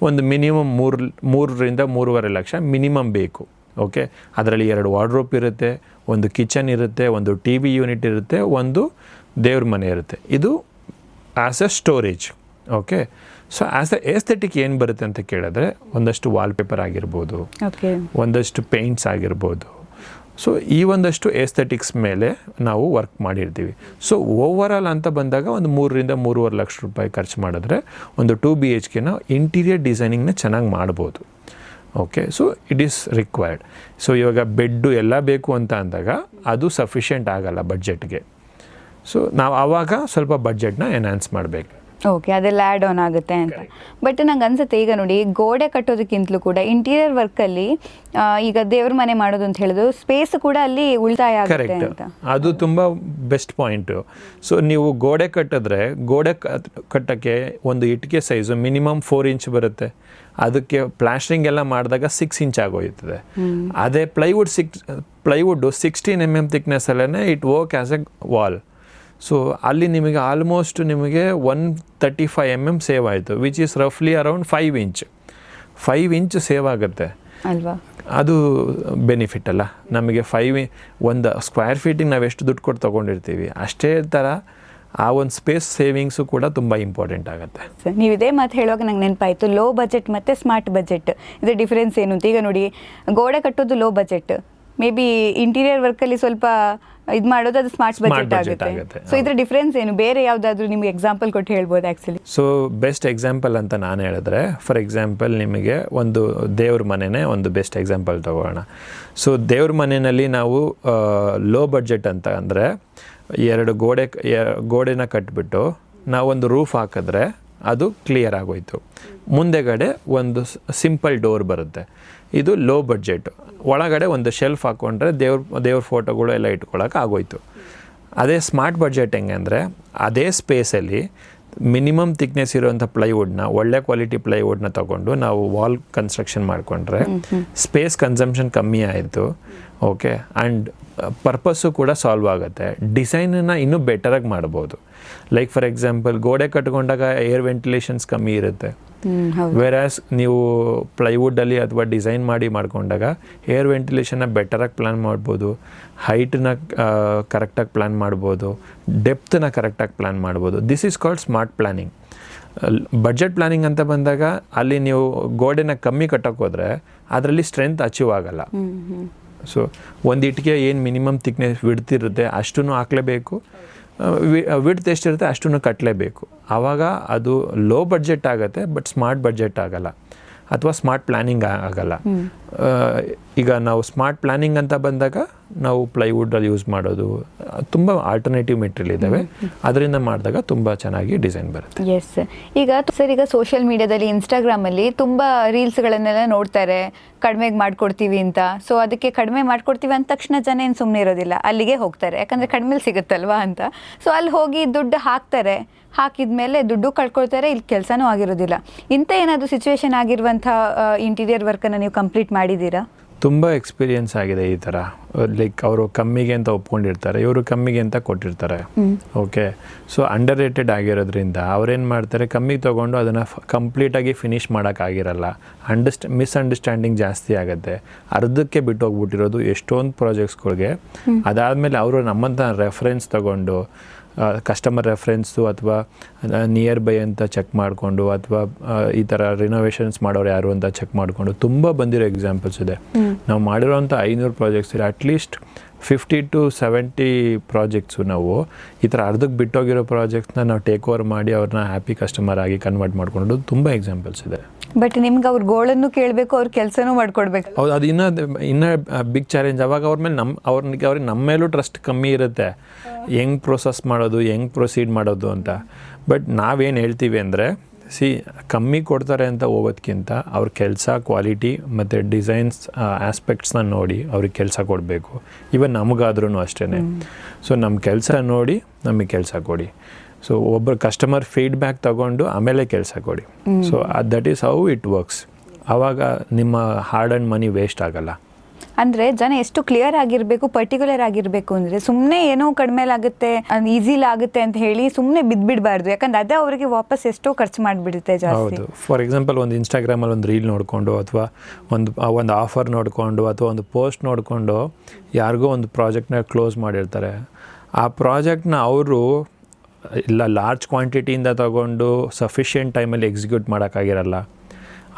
ಒಂದು ಮಿನಿಮಮ್ 3 ರಿಂದ 3.5 ಲಕ್ಷ ಮಿನಿಮಮ್ ಬೇಕು. ಓಕೆ, ಅದರಲ್ಲಿ 2 ವಾರ್ಡ್ರೋಬ್ ಇರುತ್ತೆ, ಒಂದು ಕಿಚನ್ ಇರುತ್ತೆ, ಒಂದು ಟಿ ವಿ ಯೂನಿಟ್ ಇರುತ್ತೆ, ಒಂದು ದೇವ್ರ ಮನೆ ಇರುತ್ತೆ. ಇದು as A storage. Okay, so as A aesthetic ಏನು ಬರುತ್ತೆ ಅಂತ ಕೇಳಿದ್ರೆ ಒಂದಷ್ಟು ವಾಲ್ಪೇಪರ್ ಆಗಿರ್ಬೋದು, ಒಂದಷ್ಟು ಪೇಂಟ್ಸ್ ಆಗಿರ್ಬೋದು. ಸೊ ಈ ಒಂದಷ್ಟು ಎಸ್ಥೆಟಿಕ್ಸ್ ಮೇಲೆ ನಾವು ವರ್ಕ್ ಮಾಡಿರ್ತೀವಿ. ಸೊ ಓವರಾಲ್ ಅಂತ ಬಂದಾಗ ಒಂದು 3 ರಿಂದ 3.5 ಲಕ್ಷ ರೂಪಾಯಿ ಖರ್ಚು ಮಾಡಿದ್ರೆ ಒಂದು 2 BHKನ ಇಂಟೀರಿಯರ್ ಡಿಸೈನಿಂಗ್ನ ಚೆನ್ನಾಗಿ ಮಾಡ್ಬೋದು. Okay, so it is required. So ಇವಾಗ ಬೆಡ್ಡು ಎಲ್ಲ ಬೇಕು ಅಂತ ಅಂದಾಗ ಅದು ಸಫಿಷಿಯೆಂಟ್ ಆಗಲ್ಲ ಬಡ್ಜೆಟ್ಗೆ. ಸೊ ನಾವು ಆವಾಗ ಸ್ವಲ್ಪ ಬಡ್ಜೆಟ್ನ ಎನ್ಹಾನ್ಸ್ ಮಾಡಬೇಕು. ಓಕೆ, ಅದೆಲ್ಲ ಆ್ಯಡ್ ಆನ್ ಆಗುತ್ತೆ ಅಂತ. ಬಟ್ ನಂಗೆ ಅನ್ಸುತ್ತೆ, ಈಗ ನೋಡಿ, ಗೋಡೆ ಕಟ್ಟೋದಕ್ಕಿಂತಲೂ ಕೂಡ ಇಂಟೀರಿಯರ್ ವರ್ಕಲ್ಲಿ ಈಗ ದೇವ್ರ ಮನೆ ಮಾಡೋದು ಅಂತ ಹೇಳಿದ್ರು ಸ್ಪೇಸ್ ಕೂಡ ಅಲ್ಲಿ ಉಳಿತಾಯ ಆಗುತ್ತೆ ಅಂತ. ಅದು ತುಂಬ ಬೆಸ್ಟ್ ಪಾಯಿಂಟು. ಸೊ ನೀವು ಗೋಡೆ ಕಟ್ಟಿದ್ರೆ ಗೋಡೆ ಕಟ್ಟೋಕ್ಕೆ ಒಂದು ಇಟ್ಟಿಗೆ ಸೈಜು ಮಿನಿಮಮ್ 4 ಇಂಚ್ ಬರುತ್ತೆ. ಅದಕ್ಕೆ ಪ್ಲಾಸ್ಟ್ರಿಂಗ್ ಎಲ್ಲ ಮಾಡಿದಾಗ 6 ಇಂಚ್ ಆಗೋಯ್ತದೆ. ಅದೇ ಪ್ಲೈವುಡ್ 16 mm ಥಿಕ್ನೆಸ್ಸಲ್ಲೇ it work as a wall. So ಅಲ್ಲಿ ನಿಮಗೆ ಆಲ್ಮೋಸ್ಟ್ ನಿಮಗೆ 135 mm ಸೇವ್ ಆಯಿತು, ವಿಚ್ ಈಸ್ ರಫ್ಲಿ ಅರೌಂಡ್ 5 ಇಂಚ್ ಸೇವ್ ಆಗುತ್ತೆ ಅಲ್ವಾ. ಅದು ಬೆನಿಫಿಟ್ ಅಲ್ಲ ನಮಗೆ. 1 ಸ್ಕ್ವೇರ್ ಫೀಟಿಗೆ ನಾವು ಎಷ್ಟು ದುಡ್ಡು ಕೊಟ್ಟು ತೊಗೊಂಡಿರ್ತೀವಿ ಅಷ್ಟೇ ಥರ ಆ ಒಂದು ಸ್ಪೇಸ್ ಸೇವಿಂಗ್ಸು ಕೂಡ ತುಂಬ ಇಂಪಾರ್ಟೆಂಟ್ ಆಗುತ್ತೆ. ನೀವು ಇದೇ ಮಾತು ಹೇಳುವಾಗ ನಂಗೆ ನೆನಪಾಯಿತು, ಲೋ ಬಜೆಟ್ ಮತ್ತು ಸ್ಮಾರ್ಟ್ ಬಜೆಟ್ ಇದು ಡಿಫ್ರೆನ್ಸ್ ಏನು ಅಂತ. ಈಗ ನೋಡಿ, ಗೋಡೆ ಕಟ್ಟೋದು low budget, maybe interior ವರ್ಕಲ್ಲಿ ಸ್ವಲ್ಪ ಇದು ಮಾಡೋದು ಅದು ಸ್ಮಾರ್ಟ್ ಬಜೆಟ್ ಆಗುತ್ತೆ. ಸೊ ಇದ್ರ ಡಿಫ್ರೆನ್ಸ್ ಏನು? ಬೇರೆ ಯಾವುದಾದ್ರೂ ನಿಮ್ಗೆ ಎಕ್ಸಾಂಪಲ್ ಕೊಟ್ಟು ಹೇಳ್ಬೋದು ಆ್ಯಕ್ಚುಲಿ. ಸೊ ಬೆಸ್ಟ್ ಎಕ್ಸಾಂಪಲ್ ಅಂತ ನಾನು ಹೇಳಿದ್ರೆ, ಫಾರ್ ಎಕ್ಸಾಂಪಲ್ ನಿಮಗೆ ಒಂದು ದೇವ್ರ ಮನೆನೇ ಒಂದು ಬೆಸ್ಟ್ ಎಕ್ಸಾಂಪಲ್ ತಗೋಣ. ಸೊ ದೇವ್ರ ಮನೆಯಲ್ಲಿ ನಾವು ಲೋ ಬಡ್ಜೆಟ್ ಅಂತ ಅಂದರೆ 2 ಗೋಡೆನ ಕಟ್ಬಿಟ್ಟು ನಾವೊಂದು ರೂಫ್ ಹಾಕಿದ್ರೆ ಅದು ಕ್ಲಿಯರ್ ಆಗೋಯ್ತು. ಮುಂದೆಗಡೆ ಒಂದು ಸಿಂಪಲ್ ಡೋರ್ ಬರುತ್ತೆ, ಇದು ಲೋ ಬಡ್ಜೆಟ್. ಒಳಗಡೆ ಒಂದು ಶೆಲ್ಫ್ ಹಾಕ್ಕೊಂಡ್ರೆ ದೇವ್ರ ಫೋಟೋಗಳು ಎಲ್ಲ ಇಟ್ಕೊಳ್ಳೋಕೆ ಆಗೋಯ್ತು. ಅದೇ ಸ್ಮಾರ್ಟ್ ಬಡ್ಜೆಟ್ ಹೆಂಗೆ ಅಂದರೆ, ಅದೇ ಸ್ಪೇಸಲ್ಲಿ ಮಿನಿಮಮ್ ಥಿಕ್ನೆಸ್ ಇರುವಂಥ ಪ್ಲೈವುಡ್ನ, ಒಳ್ಳೆ ಕ್ವಾಲಿಟಿ ಪ್ಲೈವುಡ್ನ ತೊಗೊಂಡು ನಾವು ವಾಲ್ ಕನ್ಸ್ಟ್ರಕ್ಷನ್ ಮಾಡಿಕೊಂಡ್ರೆ ಸ್ಪೇಸ್ ಕನ್ಸಂಪ್ಷನ್ ಕಮ್ಮಿ ಆಯಿತು. ಓಕೆ, ಆ್ಯಂಡ್ ಪರ್ಪಸ್ಸು ಕೂಡ ಸಾಲ್ವ್ ಆಗುತ್ತೆ. ಡಿಸೈನನ್ನು ಇನ್ನೂ ಬೆಟರಾಗಿ ಮಾಡ್ಬೋದು. ಲೈಕ್ ಫಾರ್ ಎಕ್ಸಾಂಪಲ್ ಗೋಡೆ ಕಟ್ಕೊಂಡಾಗ ಏರ್ ವೆಂಟಿಲೇಷನ್ಸ್ ಕಮ್ಮಿ ಇರುತ್ತೆ. ವೆರಾಸ್ ನೀವು ಪ್ಲೈವುಡ್ಡಲ್ಲಿ ಅಥವಾ ಡಿಸೈನ್ ಮಾಡ್ಕೊಂಡಾಗ ಏರ್ ವೆಂಟಿಲೇಷನ್ನ ಬೆಟರಾಗಿ ಪ್ಲ್ಯಾನ್ ಮಾಡ್ಬೋದು, ಹೈಟನ್ನ ಕರೆಕ್ಟಾಗಿ ಪ್ಲ್ಯಾನ್ ಮಾಡ್ಬೋದು, ಡೆಪ್ತನ್ನ ಕರೆಕ್ಟಾಗಿ ಪ್ಲ್ಯಾನ್ ಮಾಡ್ಬೋದು. This is called smart planning. Budget planning ಅಂತ ಬಂದಾಗ ಅಲ್ಲಿ ನೀವು ಗೋಡೆನ ಕಮ್ಮಿ ಕಟ್ಟೋಕೆ ಹೋದರೆ ಅದರಲ್ಲಿ ಸ್ಟ್ರೆಂತ್ ಅಚೀವ್ ಆಗಲ್ಲ. ಸೊ ಒಂದು ಇಟ್ಟಿಗೆ ಏನು ಮಿನಿಮಮ್ ಥಿಕ್ನೆಸ್ ವಿಡ್ತಿರುತ್ತೆ ಅಷ್ಟೂ ಹಾಕಲೇಬೇಕು, ವಿಡ್ತ್ ಎಷ್ಟಿರುತ್ತೆ ಅಷ್ಟನ್ನು ಕಟ್ಟಲೇಬೇಕು. ಆವಾಗ ಅದು ಲೋ ಬಡ್ಜೆಟ್ ಆಗುತ್ತೆ, ಬಟ್ ಸ್ಮಾರ್ಟ್ ಬಡ್ಜೆಟ್ ಆಗಲ್ಲ ಅಥವಾ ಸ್ಮಾರ್ಟ್ ಪ್ಲ್ಯಾನಿಂಗ್ ಆಗಲ್ಲ. ಈಗ ನಾವು ಸ್ಮಾರ್ಟ್ ಪ್ಲ್ಯಾನಿಂಗ್ ಅಂತ ಬಂದಾಗ ನಾವು ಪ್ಲೈವುಡ್ಡಲ್ಲಿ ಯೂಸ್ ಮಾಡೋದು ತುಂಬ ಆಲ್ಟರ್ನೇಟಿವ್ ಮೆಟೀರಿಯಲ್ ಇದ್ದಾವೆ, ಅದರಿಂದ ಮಾಡಿದಾಗ ತುಂಬ ಚೆನ್ನಾಗಿ ಡಿಸೈನ್ ಬರುತ್ತೆ. ಎಸ್. ಈಗ ಸೋಷಿಯಲ್ ಮೀಡಿಯಾದಲ್ಲಿ, ಇನ್ಸ್ಟಾಗ್ರಾಮಲ್ಲಿ ತುಂಬ ರೀಲ್ಸ್ಗಳನ್ನೆಲ್ಲ ನೋಡ್ತಾರೆ, ಕಡಿಮೆಗೆ ಮಾಡಿಕೊಡ್ತೀವಿ ಅಂತ. ಸೊ ಅದಕ್ಕೆ ಕಡಿಮೆ ಮಾಡಿಕೊಡ್ತೀವಿ ಅಂದ ತಕ್ಷಣ ಜನ ಏನು ಸುಮ್ಮನೆ ಇರೋದಿಲ್ಲ, ಅಲ್ಲಿಗೆ ಹೋಗ್ತಾರೆ, ಯಾಕಂದರೆ ಕಡಿಮೆಲಿ ಸಿಗುತ್ತಲ್ವಾ ಅಂತ. ಸೊ ಅಲ್ಲಿ ಹೋಗಿ ದುಡ್ಡು ಹಾಕ್ತಾರೆ, ಹಾಕಿದ್ಮೇಲೆ ದುಡ್ಡು ಕಳ್ಕೊಳ್ತಾರೆ, ಇಲ್ಲಿ ಕೆಲಸನೂ ಆಗಿರೋದಿಲ್ಲ. ಇಂಥ ಏನಾದರೂ ಸಿಚುವೇಶನ್ ಆಗಿರುವಂಥ ಇಂಟೀರಿಯರ್ ವರ್ಕನ್ನು ನೀವು ಕಂಪ್ಲೀಟ್ ಮಾಡಿದ್ದೀರಾ? ತುಂಬ ಎಕ್ಸ್ಪೀರಿಯನ್ಸ್ ಆಗಿದೆ ಈ ಥರ. ಲೈಕ್ ಅವರು ಕಮ್ಮಿಗೆ ಅಂತ ಒಪ್ಕೊಂಡಿರ್ತಾರೆ, ಇವರು ಕಮ್ಮಿಗೆ ಅಂತ ಕೊಟ್ಟಿರ್ತಾರೆ. ಓಕೆ, ಸೊ ಅಂಡರ್ ರೇಟೆಡ್ ಆಗಿರೋದ್ರಿಂದ ಅವ್ರೇನು ಮಾಡ್ತಾರೆ, ಕಮ್ಮಿಗೆ ತೊಗೊಂಡು ಅದನ್ನು ಕಂಪ್ಲೀಟಾಗಿ ಫಿನಿಷ್ ಮಾಡೋಕ್ಕಾಗಿರಲ್ಲ. ಮಿಸ್ಅಂಡರ್ಸ್ಟ್ಯಾಂಡಿಂಗ್ ಜಾಸ್ತಿ ಆಗುತ್ತೆ. ಅರ್ಧಕ್ಕೆ ಬಿಟ್ಟು ಹೋಗ್ಬಿಟ್ಟಿರೋದು ಎಷ್ಟೊಂದು ಪ್ರಾಜೆಕ್ಟ್ಸ್ಗಳಿಗೆ. ಅದಾದಮೇಲೆ ಅವರು ನಮ್ಮಂಥ ರೆಫರೆನ್ಸ್ ತೊಗೊಂಡು, ಕಸ್ಟಮರ್ ರೆಫರೆನ್ಸು ಅಥವಾ ನಿಯರ್ ಬೈ ಅಂತ ಚೆಕ್ ಮಾಡಿಕೊಂಡು, ಅಥವಾ ಈ ಥರ ರಿನೋವೇಷನ್ಸ್ ಮಾಡೋರು ಯಾರು ಅಂತ ಚೆಕ್ ಮಾಡಿಕೊಂಡು ತುಂಬ ಬಂದಿರೋ ಎಕ್ಸಾಂಪಲ್ಸ್ ಇದೆ. ನಾವು ಮಾಡಿರೋಂಥ 500 ಪ್ರಾಜೆಕ್ಟ್ಸ್ ಇದೆ, ಅಟ್ಲೀಸ್ಟ್ 50 to 70 ಪ್ರಾಜೆಕ್ಟ್ಸು ನಾವು ಈ ಥರ ಅರ್ಧಕ್ಕೆ ಬಿಟ್ಟೋಗಿರೋ ಪ್ರಾಜೆಕ್ಟ್ಸ್ನ ನಾವು ಟೇಕ್ ಓವರ್ ಮಾಡಿ ಅವ್ರನ್ನ ಹ್ಯಾಪಿ ಕಸ್ಟಮರ್ ಆಗಿ ಕನ್ವರ್ಟ್ ಮಾಡಿಕೊಂಡು ತುಂಬ ಎಕ್ಸಾಂಪಲ್ಸ್ ಇದೆ. ಬಟ್ ನಿಮ್ಗೆ ಅವ್ರ ಗೋಳನ್ನು ಕೇಳಬೇಕು, ಅವ್ರ ಕೆಲಸನೂ ಮಾಡ್ಕೊಡ್ಬೇಕು. ಹೌದು, ಅದು ಇನ್ನೂ ಬಿಗ್ ಚಾಲೆಂಜ್. ಅವಾಗ ಅವ್ರ ಮೇಲೆ ಅವ್ರಿಗೆ ನಮ್ಮ ಮೇಲೂ ಟ್ರಸ್ಟ್ ಕಮ್ಮಿ ಇರುತ್ತೆ, ಹೆಂಗೆ ಪ್ರೊಸೆಸ್ ಮಾಡೋದು, ಹೆಂಗೆ ಪ್ರೊಸೀಡ್ ಮಾಡೋದು ಅಂತ. ಬಟ್ ನಾವೇನು ಹೇಳ್ತೀವಿ ಅಂದರೆ, ಕಮ್ಮಿ ಕೊಡ್ತಾರೆ ಅಂತ ಹೋಗೋದಕ್ಕಿಂತ ಅವ್ರ ಕೆಲಸ ಕ್ವಾಲಿಟಿ ಮತ್ತು ಡಿಸೈನ್ಸ್ ಆಸ್ಪೆಕ್ಟ್ಸ್ನ ನೋಡಿ ಅವ್ರಿಗೆ ಕೆಲಸ ಕೊಡಬೇಕು. ಇವನ್ ನಮಗಾದ್ರೂ ಅಷ್ಟೇ. ಸೊ ನಮ್ಮ ಕೆಲಸ ನೋಡಿ ನಮಗೆ ಕೆಲಸ ಕೊಡಿ. ಸೊ ಒಬ್ಬರು ಕಸ್ಟಮರ್ ಫೀಡ್ಬ್ಯಾಕ್ ತಗೊಂಡು ಆಮೇಲೆ ಕೆಲಸ ಕೊಡಿ. So that is how it works. ಆವಾಗ ನಿಮ್ಮ ಹಾರ್ಡ್ ಆ್ಯಂಡ್ ಮನಿ ವೇಸ್ಟ್ ಆಗಲ್ಲ. ಅಂದರೆ ಜನ ಎಷ್ಟು ಕ್ಲಿಯರ್ ಆಗಿರಬೇಕು, ಪರ್ಟಿಕ್ಯುಲರ್ ಆಗಿರಬೇಕು ಅಂದರೆ ಸುಮ್ಮನೆ ಏನೋ ಕಡಿಮೆಲಾಗುತ್ತೆ, ಈಸಿಲಾಗುತ್ತೆ ಅಂತ ಹೇಳಿ ಸುಮ್ಮನೆ ಬಿದ್ದುಬಿಡಬಾರ್ದು. ಯಾಕಂದ್ರೆ ಅದೇ ಅವರಿಗೆ ವಾಪಸ್ ಎಷ್ಟೋ ಖರ್ಚು ಮಾಡಿಬಿಡುತ್ತೆ ಜಾಸ್ತಿ. ಹೌದು, ಫಾರ್ ಎಕ್ಸಾಂಪಲ್ ಒಂದು ಇನ್ಸ್ಟಾಗ್ರಾಮಲ್ಲಿ ಒಂದು ರೀಲ್ ನೋಡಿಕೊಂಡು, ಅಥವಾ ಒಂದು ಆಫರ್ ನೋಡಿಕೊಂಡು, ಅಥವಾ ಒಂದು ಪೋಸ್ಟ್ ನೋಡಿಕೊಂಡು ಯಾರಿಗೋ ಒಂದು ಪ್ರಾಜೆಕ್ಟ್ನ ಕ್ಲೋಸ್ ಮಾಡಿರ್ತಾರೆ. ಆ ಪ್ರಾಜೆಕ್ಟ್ನ ಅವರು ಇಲ್ಲ ಲಾರ್ಜ್ ಕ್ವಾಂಟಿಟಿಯಿಂದ ತಗೊಂಡು ಸಫಿಷಿಯೆಂಟ್ ಟೈಮಲ್ಲಿ ಎಕ್ಸಿಕ್ಯೂಟ್ ಮಾಡೋಕ್ಕಾಗಿರಲ್ಲ,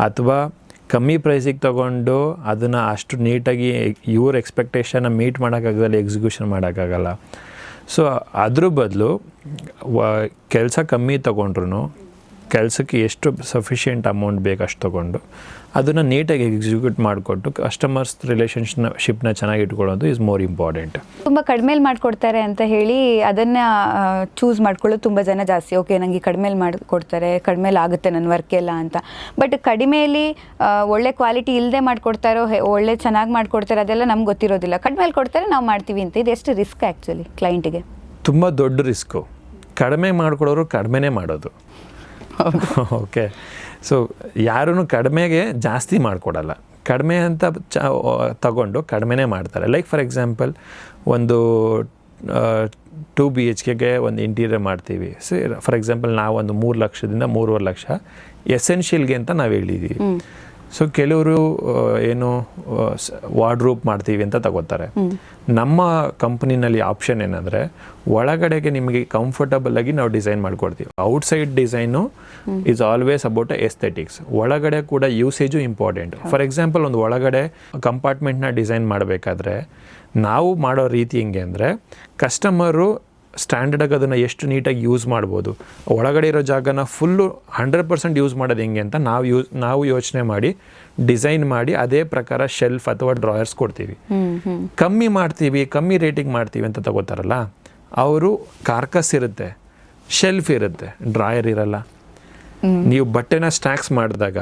ಅಥವಾ ಕಮ್ಮಿ ಪ್ರೈಸಿಗೆ ತೊಗೊಂಡು ಅದನ್ನು ಅಷ್ಟು ನೀಟಾಗಿ ಇವ್ರ ಎಕ್ಸ್ಪೆಕ್ಟೇಷನ್ನ ಮೀಟ್ ಮಾಡೋಕ್ಕಾಗದಲ್ಲಿ ಎಕ್ಸಿಕ್ಯೂಷನ್ ಮಾಡೋಕ್ಕಾಗಲ್ಲ. ಸೊ ಅದ್ರ ಬದಲು ಕೆಲಸ ಕಮ್ಮಿ ತೊಗೊಂಡ್ರು ಕೆಲಸಕ್ಕೆ ಎಷ್ಟು ಸಫಿಷಿಯೆಂಟ್ ಅಮೌಂಟ್ ಬೇಕು ಅಷ್ಟು ತೊಗೊಂಡು ಅದನ್ನು ನೀಟಾಗಿ ಎಕ್ಸಿಕ್ಯೂಟ್ ಮಾಡಿಕೊಟ್ಟು ಕಸ್ಟಮರ್ಸ್ ರಿಲೇಷನ್ಶಿಪ್ನ ಚೆನ್ನಾಗಿ ಇಟ್ಕೊಳ್ಳೋದು ಈಸ್ ಮೋರ್ ಇಂಪಾರ್ಟೆಂಟ್. ತುಂಬ ಕಡಿಮೆಲಿ ಮಾಡಿಕೊಡ್ತಾರೆ ಅಂತ ಹೇಳಿ ಅದನ್ನು ಚೂಸ್ ಮಾಡ್ಕೊಳ್ಳೋದು ತುಂಬ ಜನ ಜಾಸ್ತಿ. ಓಕೆ, ನನಗೆ ಕಡಿಮೆಲಿ ಮಾಡಿಕೊಡ್ತಾರೆ, ಕಡಿಮೆಲಿ ಆಗುತ್ತೆ ನನ್ನ ವರ್ಕ್ ಎಲ್ಲ ಅಂತ. ಬಟ್ ಕಡಿಮೆಯಲ್ಲಿ ಒಳ್ಳೆ ಕ್ವಾಲಿಟಿ ಇಲ್ಲದೆ ಮಾಡಿಕೊಡ್ತಾರೋ, ಒಳ್ಳೆ ಚೆನ್ನಾಗಿ ಮಾಡಿಕೊಡ್ತಾರೆ, ಅದೆಲ್ಲ ನಮ್ಗೆ ಗೊತ್ತಿರೋದಿಲ್ಲ. ಕಡಿಮೆಲಿ ಕೊಡ್ತಾರೆ, ನಾವು ಮಾಡ್ತೀವಿ ಅಂತ. ಇದು ಎಷ್ಟು ರಿಸ್ಕ್ ಆ್ಯಕ್ಚುಲಿ ಕ್ಲೈಂಟಿಗೆ? ತುಂಬ ದೊಡ್ಡ ರಿಸ್ಕು. ಕಡಿಮೆ ಮಾಡಿಕೊಡೋರು ಕಡಿಮೆನೇ ಮಾಡೋದು. ಓಕೆ, ಸೊ ಯಾರೂ ಕಡಿಮೆಗೆ ಜಾಸ್ತಿ ಮಾಡಿಕೊಡಲ್ಲ. ಕಡಿಮೆ ಅಂತ ತಗೊಂಡು ಕಡಿಮೆನೇ ಮಾಡ್ತಾರೆ. ಲೈಕ್ ಫಾರ್ ಎಕ್ಸಾಂಪಲ್ ಒಂದು 2 BHKಗೆ ಒಂದು ಇಂಟೀರಿಯರ್ ಮಾಡ್ತೀವಿ. ಫಾರ್ ಎಕ್ಸಾಂಪಲ್ ನಾವು ಒಂದು 3 ಲಕ್ಷದಿಂದ 3.5 ಲಕ್ಷ ಎಸೆನ್ಷಿಯಲ್ಗೆ ಅಂತ ನಾವು ಹೇಳಿದ್ದೀವಿ. ಸೊ ಕೆಲವರು ಏನು ವಾರ್ಡ್ರೂಪ್ ಮಾಡ್ತೀವಿ ಅಂತ ತಗೋತಾರೆ. ನಮ್ಮ ಕಂಪ್ನಿನಲ್ಲಿ ಆಪ್ಷನ್ ಏನಂದರೆ, ಒಳಗಡೆಗೆ ನಿಮಗೆ ಕಂಫರ್ಟಬಲ್ ಆಗಿ ನಾವು ಡಿಸೈನ್ ಮಾಡಿಕೊಡ್ತೀವಿ. Outside design is always about aesthetics. ಒಳಗಡೆ ಕೂಡ ಯೂಸೇಜು ಇಂಪಾರ್ಟೆಂಟ್. ಫಾರ್ ಎಕ್ಸಾಂಪಲ್ ಒಂದು ಒಳಗಡೆ ಕಂಪಾರ್ಟ್ಮೆಂಟ್ನ ಡಿಸೈನ್ ಮಾಡಬೇಕಾದ್ರೆ ನಾವು ಮಾಡೋ ರೀತಿ ಹೆಂಗೆ ಅಂದರೆ, ಕಸ್ಟಮರು ಸ್ಟ್ಯಾಂಡರ್ಡಾಗಿ ಅದನ್ನು ಎಷ್ಟು ನೀಟಾಗಿ ಯೂಸ್ ಮಾಡ್ಬೋದು, ಒಳಗಡೆ ಇರೋ ಜಾಗನ ಫುಲ್ಲು 100% ಯೂಸ್ ಮಾಡೋದು ಹೆಂಗೆ ಅಂತ ನಾವು ಯೋಚನೆ ಮಾಡಿ ಡಿಸೈನ್ ಮಾಡಿ ಅದೇ ಪ್ರಕಾರ ಶೆಲ್ಫ್ ಅಥವಾ ಡ್ರಾಯರ್ಸ್ ಕೊಡ್ತೀವಿ. ಕಮ್ಮಿ ಮಾಡ್ತೀವಿ, ಕಮ್ಮಿ ರೇಟಿಂಗ್ ಮಾಡ್ತೀವಿ ಅಂತ ತಗೋತಾರಲ್ಲ, ಅವರು ಕಾರ್ಕಸ್ ಇರುತ್ತೆ, ಶೆಲ್ಫ್ ಇರುತ್ತೆ, ಡ್ರಾಯರ್ ಇರಲ್ಲ. ನೀವು ಬಟ್ಟೆನ ಸ್ಟ್ಯಾಕ್ಸ್ ಮಾಡಿದಾಗ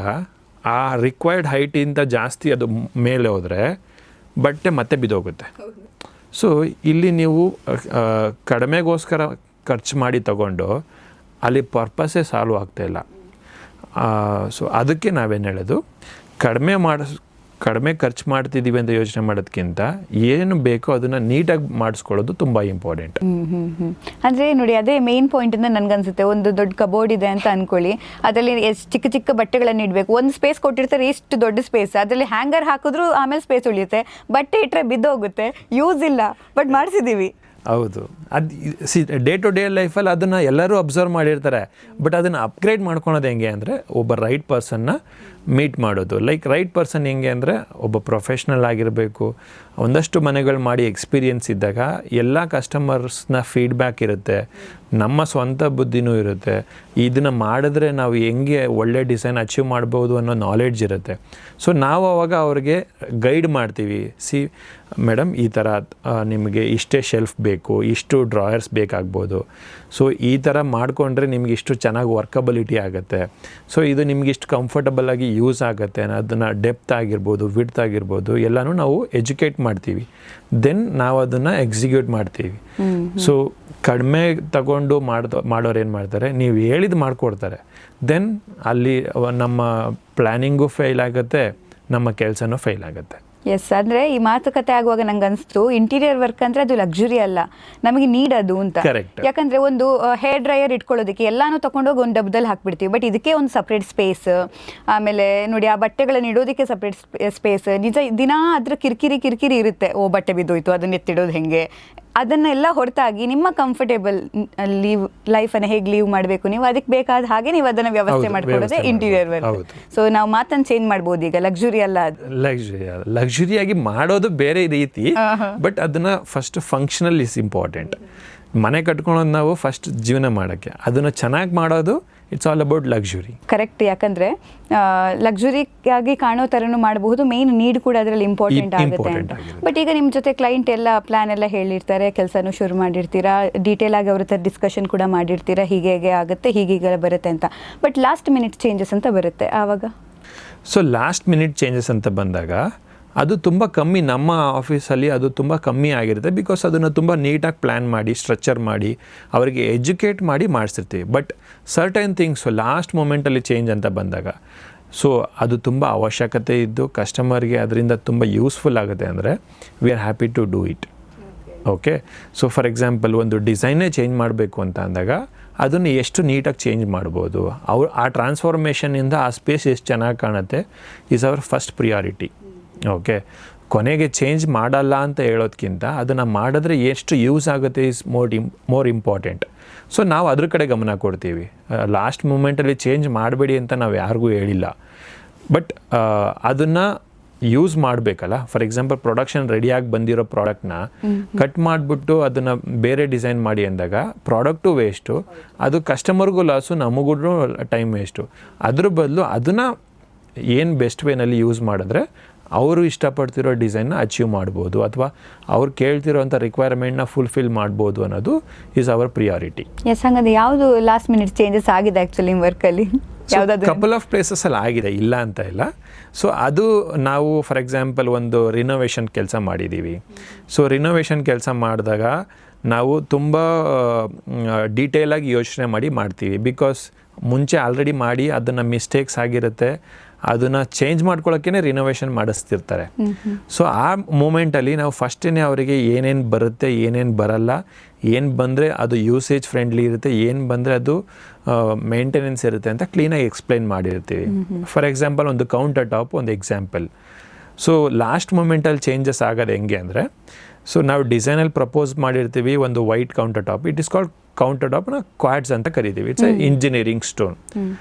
ಆ ರಿಕ್ವೈರ್ಡ್ ಹೈಟಿಂದ ಜಾಸ್ತಿ ಅದು ಮೇಲೆ ಹೋದರೆ ಬಟ್ಟೆ ಮತ್ತೆ ಬಿದ್ದೋಗುತ್ತೆ. ಸೊ ಇಲ್ಲಿ ನೀವು ಕಡಿಮೆಗೋಸ್ಕರ ಖರ್ಚು ಮಾಡಿ ತಗೊಂಡು ಅಲ್ಲಿ ಪರ್ಪಸ್ಸೇ ಸಾಲ್ವ್ ಆಗ್ತಾಯಿಲ್ಲ. ಸೊ ಅದಕ್ಕೆ ನಾವೇನು ಹೇಳೋದು, ಕಡಿಮೆ ಖರ್ಚು ಮಾಡ್ತಿದ್ದೀವಿ ಅಂತ ಯೋಚನೆ ಮಾಡೋದಕ್ಕಿಂತ ಏನು ಬೇಕೋ ಅದನ್ನು ನೀಟಾಗಿ ಮಾಡಿಸ್ಕೊಳ್ಳೋದು ತುಂಬ ಇಂಪಾರ್ಟೆಂಟ್. ಅಂದರೆ ನೋಡಿ, ಅದೇ ಮೇನ್ ಪಾಯಿಂಟಿಂದ ನನಗನ್ಸುತ್ತೆ. ಒಂದು ದೊಡ್ಡ ಕಬೋರ್ಡ್ ಇದೆ ಅಂತ ಅಂದ್ಕೊಳ್ಳಿ, ಅದರಲ್ಲಿ ಎಷ್ಟು ಚಿಕ್ಕ ಚಿಕ್ಕ ಬಟ್ಟೆಗಳನ್ನು ಇಡಬೇಕು. ಒಂದು ಸ್ಪೇಸ್ ಕೊಟ್ಟಿರ್ತಾರೆ, ಇಷ್ಟು ದೊಡ್ಡ ಸ್ಪೇಸ್, ಅದರಲ್ಲಿ ಹ್ಯಾಂಗರ್ ಹಾಕಿದ್ರು ಆಮೇಲೆ ಸ್ಪೇಸ್ ಉಳಿಯುತ್ತೆ. ಬಟ್ಟೆ ಇಟ್ಟರೆ ಬಿದ್ದೋಗುತ್ತೆ, ಯೂಸ್ ಇಲ್ಲ, ಬಟ್ ಮಾಡಿಸಿದ್ದೀವಿ. ಹೌದು, ಡೇ ಟು ಡೇ ಲೈಫಲ್ಲಿ ಅದನ್ನು ಎಲ್ಲರೂ ಅಬ್ಸರ್ವ್ ಮಾಡಿರ್ತಾರೆ. ಬಟ್ ಅದನ್ನು ಅಪ್ಗ್ರೇಡ್ ಮಾಡ್ಕೊಳೋದು ಹೆಂಗೆ ಅಂದರೆ, ಒಬ್ಬ ರೈಟ್ ಪರ್ಸನ್ನ ಮೀಟ್ ಮಾಡೋದು. ಲೈಕ್ ರೈಟ್ ಪರ್ಸನ್ ಹೆಂಗೆ ಅಂದರೆ, ಒಬ್ಬ ಪ್ರೊಫೆಷ್ನಲ್ ಆಗಿರಬೇಕು. ಒಂದಷ್ಟು ಮನೆಗಳು ಮಾಡಿ ಎಕ್ಸ್ಪೀರಿಯನ್ಸ್ ಇದ್ದಾಗ ಎಲ್ಲ ಕಸ್ಟಮರ್ಸ್ನ ಫೀಡ್ಬ್ಯಾಕ್ ಇರುತ್ತೆ, ನಮ್ಮ ಸ್ವಂತ ಬುದ್ಧಿನೂ ಇರುತ್ತೆ. ಇದನ್ನು ಮಾಡಿದ್ರೆ ನಾವು ಹೆಂಗೆ ಒಳ್ಳೆ ಡಿಸೈನ್ ಅಚೀವ್ ಮಾಡ್ಬೋದು ಅನ್ನೋ ನಾಲೆಡ್ಜ್ ಇರುತ್ತೆ. ಸೊ ನಾವು ಅವಾಗ ಅವ್ರಿಗೆ ಗೈಡ್ ಮಾಡ್ತೀವಿ. ಮೇಡಮ್, ಈ ಥರ ನಿಮಗೆ ಇಷ್ಟೇ ಶೆಲ್ಫ್ ಬೇಕು, ಇಷ್ಟು ಡ್ರಾಯರ್ಸ್ ಬೇಕಾಗ್ಬೋದು. ಸೊ ಈ ಥರ ಮಾಡಿಕೊಂಡ್ರೆ ನಿಮ್ಗೆ ಇಷ್ಟು ಚೆನ್ನಾಗಿ ವರ್ಕಬಿಲಿಟಿ ಆಗುತ್ತೆ. ಸೊ ಇದು ನಿಮ್ಗೆ ಇಷ್ಟು ಕಂಫರ್ಟಬಲಾಗಿ ಯೂಸ್ ಆಗುತ್ತೆ. ಅದನ್ನು ಡೆಪ್ತ್ ಆಗಿರ್ಬೋದು, ವಿಡ್ತ್ ಆಗಿರ್ಬೋದು, ಎಲ್ಲನೂ ನಾವು ಎಜುಕೇಟ್ ಮಾಡ್ತೀವಿ. ದೆನ್ ನಾವು ಅದನ್ನು ಎಕ್ಸಿಕ್ಯೂಟ್ ಮಾಡ್ತೀವಿ. ಸೊ ಕಡಿಮೆ ತಗೊಂಡು ಮಾಡೋರು ಏನು ಮಾಡ್ತಾರೆ, ನೀವು ಹೇಳಿದ್ದು ಮಾಡಿಕೊಡ್ತಾರೆ. ದೆನ್ ಅಲ್ಲಿ ನಮ್ಮ ಪ್ಲ್ಯಾನಿಂಗು ಫೇಲ್ ಆಗುತ್ತೆ, ನಮ್ಮ ಕೆಲಸನೂ ಫೇಲ್ ಆಗುತ್ತೆ. ಎಸ್, ಅಂದರೆ ಈ ಮಾತುಕತೆ ಆಗುವಾಗ ನಂಗೆ ಅನಿಸ್ತು ಇಂಟೀರಿಯರ್ ವರ್ಕ್ ಅಂದರೆ ಅದು ಲಕ್ಸುರಿ ಅಲ್ಲ, ನಮಗೆ ನೀಡ್ ಅದು ಅಂತ. Correct. ಯಾಕಂದರೆ ಒಂದು ಹೇರ್ ಡ್ರೈಯರ್ ಇಟ್ಕೊಳ್ಳೋದಕ್ಕೆ ಎಲ್ಲಾನು ತೊಗೊಂಡೋಗಿ ಒಂದು ಡಬ್ಬದಲ್ಲಿ ಹಾಕ್ಬಿಡ್ತೀವಿ, ಬಟ್ ಇದಕ್ಕೆ ಒಂದು ಸಪ್ರೇಟ್ ಸ್ಪೇಸ್, ಆಮೇಲೆ ನೋಡಿ ಆ ಬಟ್ಟೆಗಳನ್ನು ಇಡೋದಕ್ಕೆ ಸಪ್ರೇಟ್ ಸ್ಪೇಸ್. ನಿಜ ದಿನ ಅದ್ರ ಕಿರಿಕಿರಿ ಇರುತ್ತೆ, ಓ ಬಟ್ಟೆ ಬಿದ್ದೋಯ್ತು ಅದನ್ನ ಎತ್ತಿಡೋದು ಹೆಂಗೆ, ಅದನ್ನೆಲ್ಲ ಹೊರತಾಗಿ ನಿಮ್ಮ ಕಂಫರ್ಟೇಬಲ್ ಲೈಫನ್ನು ಹೇಗೆ ಲೀವ್ ಮಾಡಬೇಕು ನೀವು ಅದಕ್ಕೆ ಬೇಕಾದ ಹಾಗೆ ನೀವು ಅದನ್ನು ವ್ಯವಸ್ಥೆ ಮಾಡ್ಕೊಳ್ಳೋದೇ ಇಂಟೀರಿಯರ್ ವರ್ಕ್. ಸೊ ನಾವು ಮಾತನ್ನು ಚೇಂಜ್ ಮಾಡ್ಬೋದು, ಈಗ ಲಕ್ಸುರಿ ಅಲ್ಲ ಅದು. ಲಕ್ಸುರಿಯಾಗಿ ಮಾಡೋದು ಬೇರೆ ರೀತಿ, ಬಟ್ ಅದನ್ನ ಫಸ್ಟ್ ಫಂಕ್ಷನಲ್ ಇಸ್ ಇಂಪಾರ್ಟೆಂಟ್. ಮನೆ ಕಟ್ಕೊಳ್ಳೋದು ನಾವು ಫಸ್ಟ್ ಜೀವನ ಮಾಡೋಕ್ಕೆ, ಅದನ್ನು ಚೆನ್ನಾಗಿ ಮಾಡೋದು it's all about luxury. Correct, ಯಾಕಂದರೆ ಲಕ್ಸುರಿಯಾಗಿ ಕಾಣೋ ಥರನೂ ಮಾಡಬಹುದು, ಮೇನ್ ನೀಡ್ ಕೂಡ ಅದರಲ್ಲಿ ಇಂಪಾರ್ಟೆಂಟ್ ಆಗುತ್ತೆ ಅಂತ. ಬಟ್ ಈಗ ನಿಮ್ಮ ಜೊತೆ ಕ್ಲೈಂಟ್ ಎಲ್ಲ ಪ್ಲ್ಯಾನ್ ಎಲ್ಲ ಹೇಳಿರ್ತಾರೆ, ಕೆಲಸನೂ ಶುರು ಮಾಡಿರ್ತೀರಾ, ಡೀಟೇಲ್ ಆಗಿ ಅವ್ರ ಹತ್ರ ಡಿಸ್ಕಷನ್ ಕೂಡ ಮಾಡಿರ್ತೀರಾ, ಹೀಗೆ ಆಗುತ್ತೆ ಹೀಗೀಗ ಬರುತ್ತೆ ಅಂತ. ಬಟ್ ಲಾಸ್ಟ್ ಮಿನಿಟ್ ಚೇಂಜಸ್ ಅಂತ ಬರುತ್ತೆ ಆವಾಗ. ಸೊ ಲಾಸ್ಟ್ ಮಿನಿಟ್ ಚೇಂಜಸ್ ಅಂತ ಬಂದಾಗ ಅದು ತುಂಬ ಕಮ್ಮಿ, ನಮ್ಮ ಆಫೀಸಲ್ಲಿ ಅದು ತುಂಬ ಕಮ್ಮಿ ಆಗಿರುತ್ತೆ. ಬಿಕಾಸ್ ಅದನ್ನು ತುಂಬ ನೀಟಾಗಿ ಪ್ಲ್ಯಾನ್ ಮಾಡಿ ಸ್ಟ್ರಕ್ಚರ್ ಮಾಡಿ ಅವರಿಗೆ ಎಜುಕೇಟ್ ಮಾಡಿ ಮಾಡಿಸಿರ್ತೀವಿ. ಬಟ್ ಸರ್ಟೈನ್ ಥಿಂಗ್ಸ್ ಲಾಸ್ಟ್ ಮೂಮೆಂಟಲ್ಲಿ ಚೇಂಜ್ ಅಂತ ಬಂದಾಗ ಸೊ ಅದು ತುಂಬ ಅವಶ್ಯಕತೆ ಇದ್ದು ಕಸ್ಟಮರ್ಗೆ ಅದರಿಂದ ತುಂಬ ಯೂಸ್ಫುಲ್ ಆಗುತ್ತೆ ಅಂದರೆ we are happy to do it. Okay, so for example ಒಂದು ಡಿಸೈನೇ ಚೇಂಜ್ ಮಾಡಬೇಕು ಅಂತ ಅಂದಾಗ ಅದನ್ನು ಎಷ್ಟು ನೀಟಾಗಿ ಚೇಂಜ್ ಮಾಡ್ಬೋದು, ಆ ಟ್ರಾನ್ಸ್ಫಾರ್ಮೇಷನಿಂದ ಆ ಸ್ಪೇಸ್ ಎಷ್ಟು ಚೆನ್ನಾಗಿ ಕಾಣುತ್ತೆ is our first priority. Okay, ಕೊನೆಗೆ ಚೇಂಜ್ ಮಾಡಲ್ಲ ಅಂತ ಹೇಳೋದಕ್ಕಿಂತ ಅದನ್ನು ಮಾಡಿದ್ರೆ ಎಷ್ಟು ಯೂಸ್ ಆಗುತ್ತೆ ಈಸ್ ಮೋರ್ ಇಂಪಾರ್ಟೆಂಟ್. ಸೊ ನಾವು ಅದ್ರ ಕಡೆ ಗಮನ ಕೊಡ್ತೀವಿ. ಲಾಸ್ಟ್ ಮೂಮೆಂಟಲ್ಲಿ ಚೇಂಜ್ ಮಾಡಬೇಡಿ ಅಂತ ನಾವು ಯಾರಿಗೂ ಹೇಳಿಲ್ಲ, ಬಟ್ ಅದನ್ನು ಯೂಸ್ ಮಾಡಬೇಕಲ್ಲ. ಫಾರ್ ಎಕ್ಸಾಂಪಲ್ ಪ್ರೊಡಕ್ಷನ್ ರೆಡಿಯಾಗಿ ಬಂದಿರೋ ಪ್ರಾಡಕ್ಟ್ನ ಕಟ್ ಮಾಡಿಬಿಟ್ಟು ಅದನ್ನು ಬೇರೆ ಡಿಸೈನ್ ಮಾಡಿ ಅಂದಾಗ ಪ್ರಾಡಕ್ಟು ವೇಸ್ಟು, ಅದು ಕಸ್ಟಮರ್ಗೂ ಲಾಸು, ನಮಗೂ ಟೈಮ್ ವೇಸ್ಟು. ಅದ್ರ ಬದಲು ಅದನ್ನು ಏನು ಬೆಸ್ಟ್ ವೇನಲ್ಲಿ ಯೂಸ್ ಮಾಡಿದ್ರೆ ಅವರು ಇಷ್ಟಪಡ್ತಿರೋ ಡಿಸೈನ್ನ ಅಚೀವ್ ಮಾಡ್ಬೋದು ಅಥವಾ ಅವ್ರು ಕೇಳ್ತಿರೋಂಥ ರಿಕ್ವೈರ್ಮೆಂಟ್ನ ಫುಲ್ಫಿಲ್ ಮಾಡ್ಬೋದು ಅನ್ನೋದು ಈಸ್ ಅವರ್ ಪ್ರಿಯಾರಿಟಿ. ಎಸ್, ಹಂಗಂದ್ರೆ ಯಾವುದು ಲಾಸ್ಟ್ ಮಿನಿಟ್ ಚೇಂಜಸ್ ಆಗಿದೆ ಆ್ಯಕ್ಚುಲಿ ನಿಮ್ಮ ವರ್ಕಲ್ಲಿ? ಕಪಲ್ ಆಫ್ ಪ್ಲೇಸಸಲ್ಲಿ ಆಗಿದೆ, ಇಲ್ಲ ಅಂತ ಇಲ್ಲ. ಸೊ ಅದು ನಾವು ಫಾರ್ ಎಕ್ಸಾಂಪಲ್ ಒಂದು ರಿನೋವೇಷನ್ ಕೆಲಸ ಮಾಡಿದ್ದೀವಿ. ಸೊ ರಿನೋವೇಷನ್ ಕೆಲಸ ಮಾಡಿದಾಗ ನಾವು ತುಂಬ ಡೀಟೇಲಾಗಿ ಯೋಚನೆ ಮಾಡಿ ಮಾಡ್ತೀವಿ. ಬಿಕಾಸ್ ಮುಂಚೆ ಆಲ್ರೆಡಿ ಮಾಡಿ ಅದನ್ನು ಮಿಸ್ಟೇಕ್ಸ್ ಆಗಿರುತ್ತೆ, ಅದನ್ನು ಚೇಂಜ್ ಮಾಡ್ಕೊಳ್ಳೋಕ್ಕೇ ರಿನೋವೇಷನ್ ಮಾಡಿಸ್ತಿರ್ತಾರೆ. ಸೊ ಆ ಮೂಮೆಂಟಲ್ಲಿ ನಾವು ಫಸ್ಟೇ ಅವರಿಗೆ ಏನೇನು ಬರುತ್ತೆ ಏನೇನು ಬರಲ್ಲ, ಏನು ಬಂದರೆ ಅದು ಯೂಸೇಜ್ ಫ್ರೆಂಡ್ಲಿ ಇರುತ್ತೆ, ಏನು ಬಂದರೆ ಅದು ಮೇಂಟೆನೆನ್ಸ್ ಇರುತ್ತೆ ಅಂತ ಕ್ಲೀನಾಗಿ ಎಕ್ಸ್ಪ್ಲೈನ್ ಮಾಡಿರ್ತೀವಿ. ಫಾರ್ ಎಕ್ಸಾಂಪಲ್ ಒಂದು ಕೌಂಟರ್ ಟಾಪ್ ಒಂದು ಎಕ್ಸಾಂಪಲ್. ಸೊ ಲಾಸ್ಟ್ ಮೂಮೆಂಟಲ್ಲಿ ಚೇಂಜಸ್ ಆಗೋದು ಹೆಂಗೆ ಅಂದರೆ, ಸೊ ನಾವು ಡಿಸೈನಲ್ಲಿ ಪ್ರಪೋಸ್ ಮಾಡಿರ್ತೀವಿ ಒಂದು white counter top. It is called counter ಟಾಪ್ನ ಕ್ವಾಡ್ಸ್ ಅಂತ ಕರಿತೀವಿ. It's a engineering stone.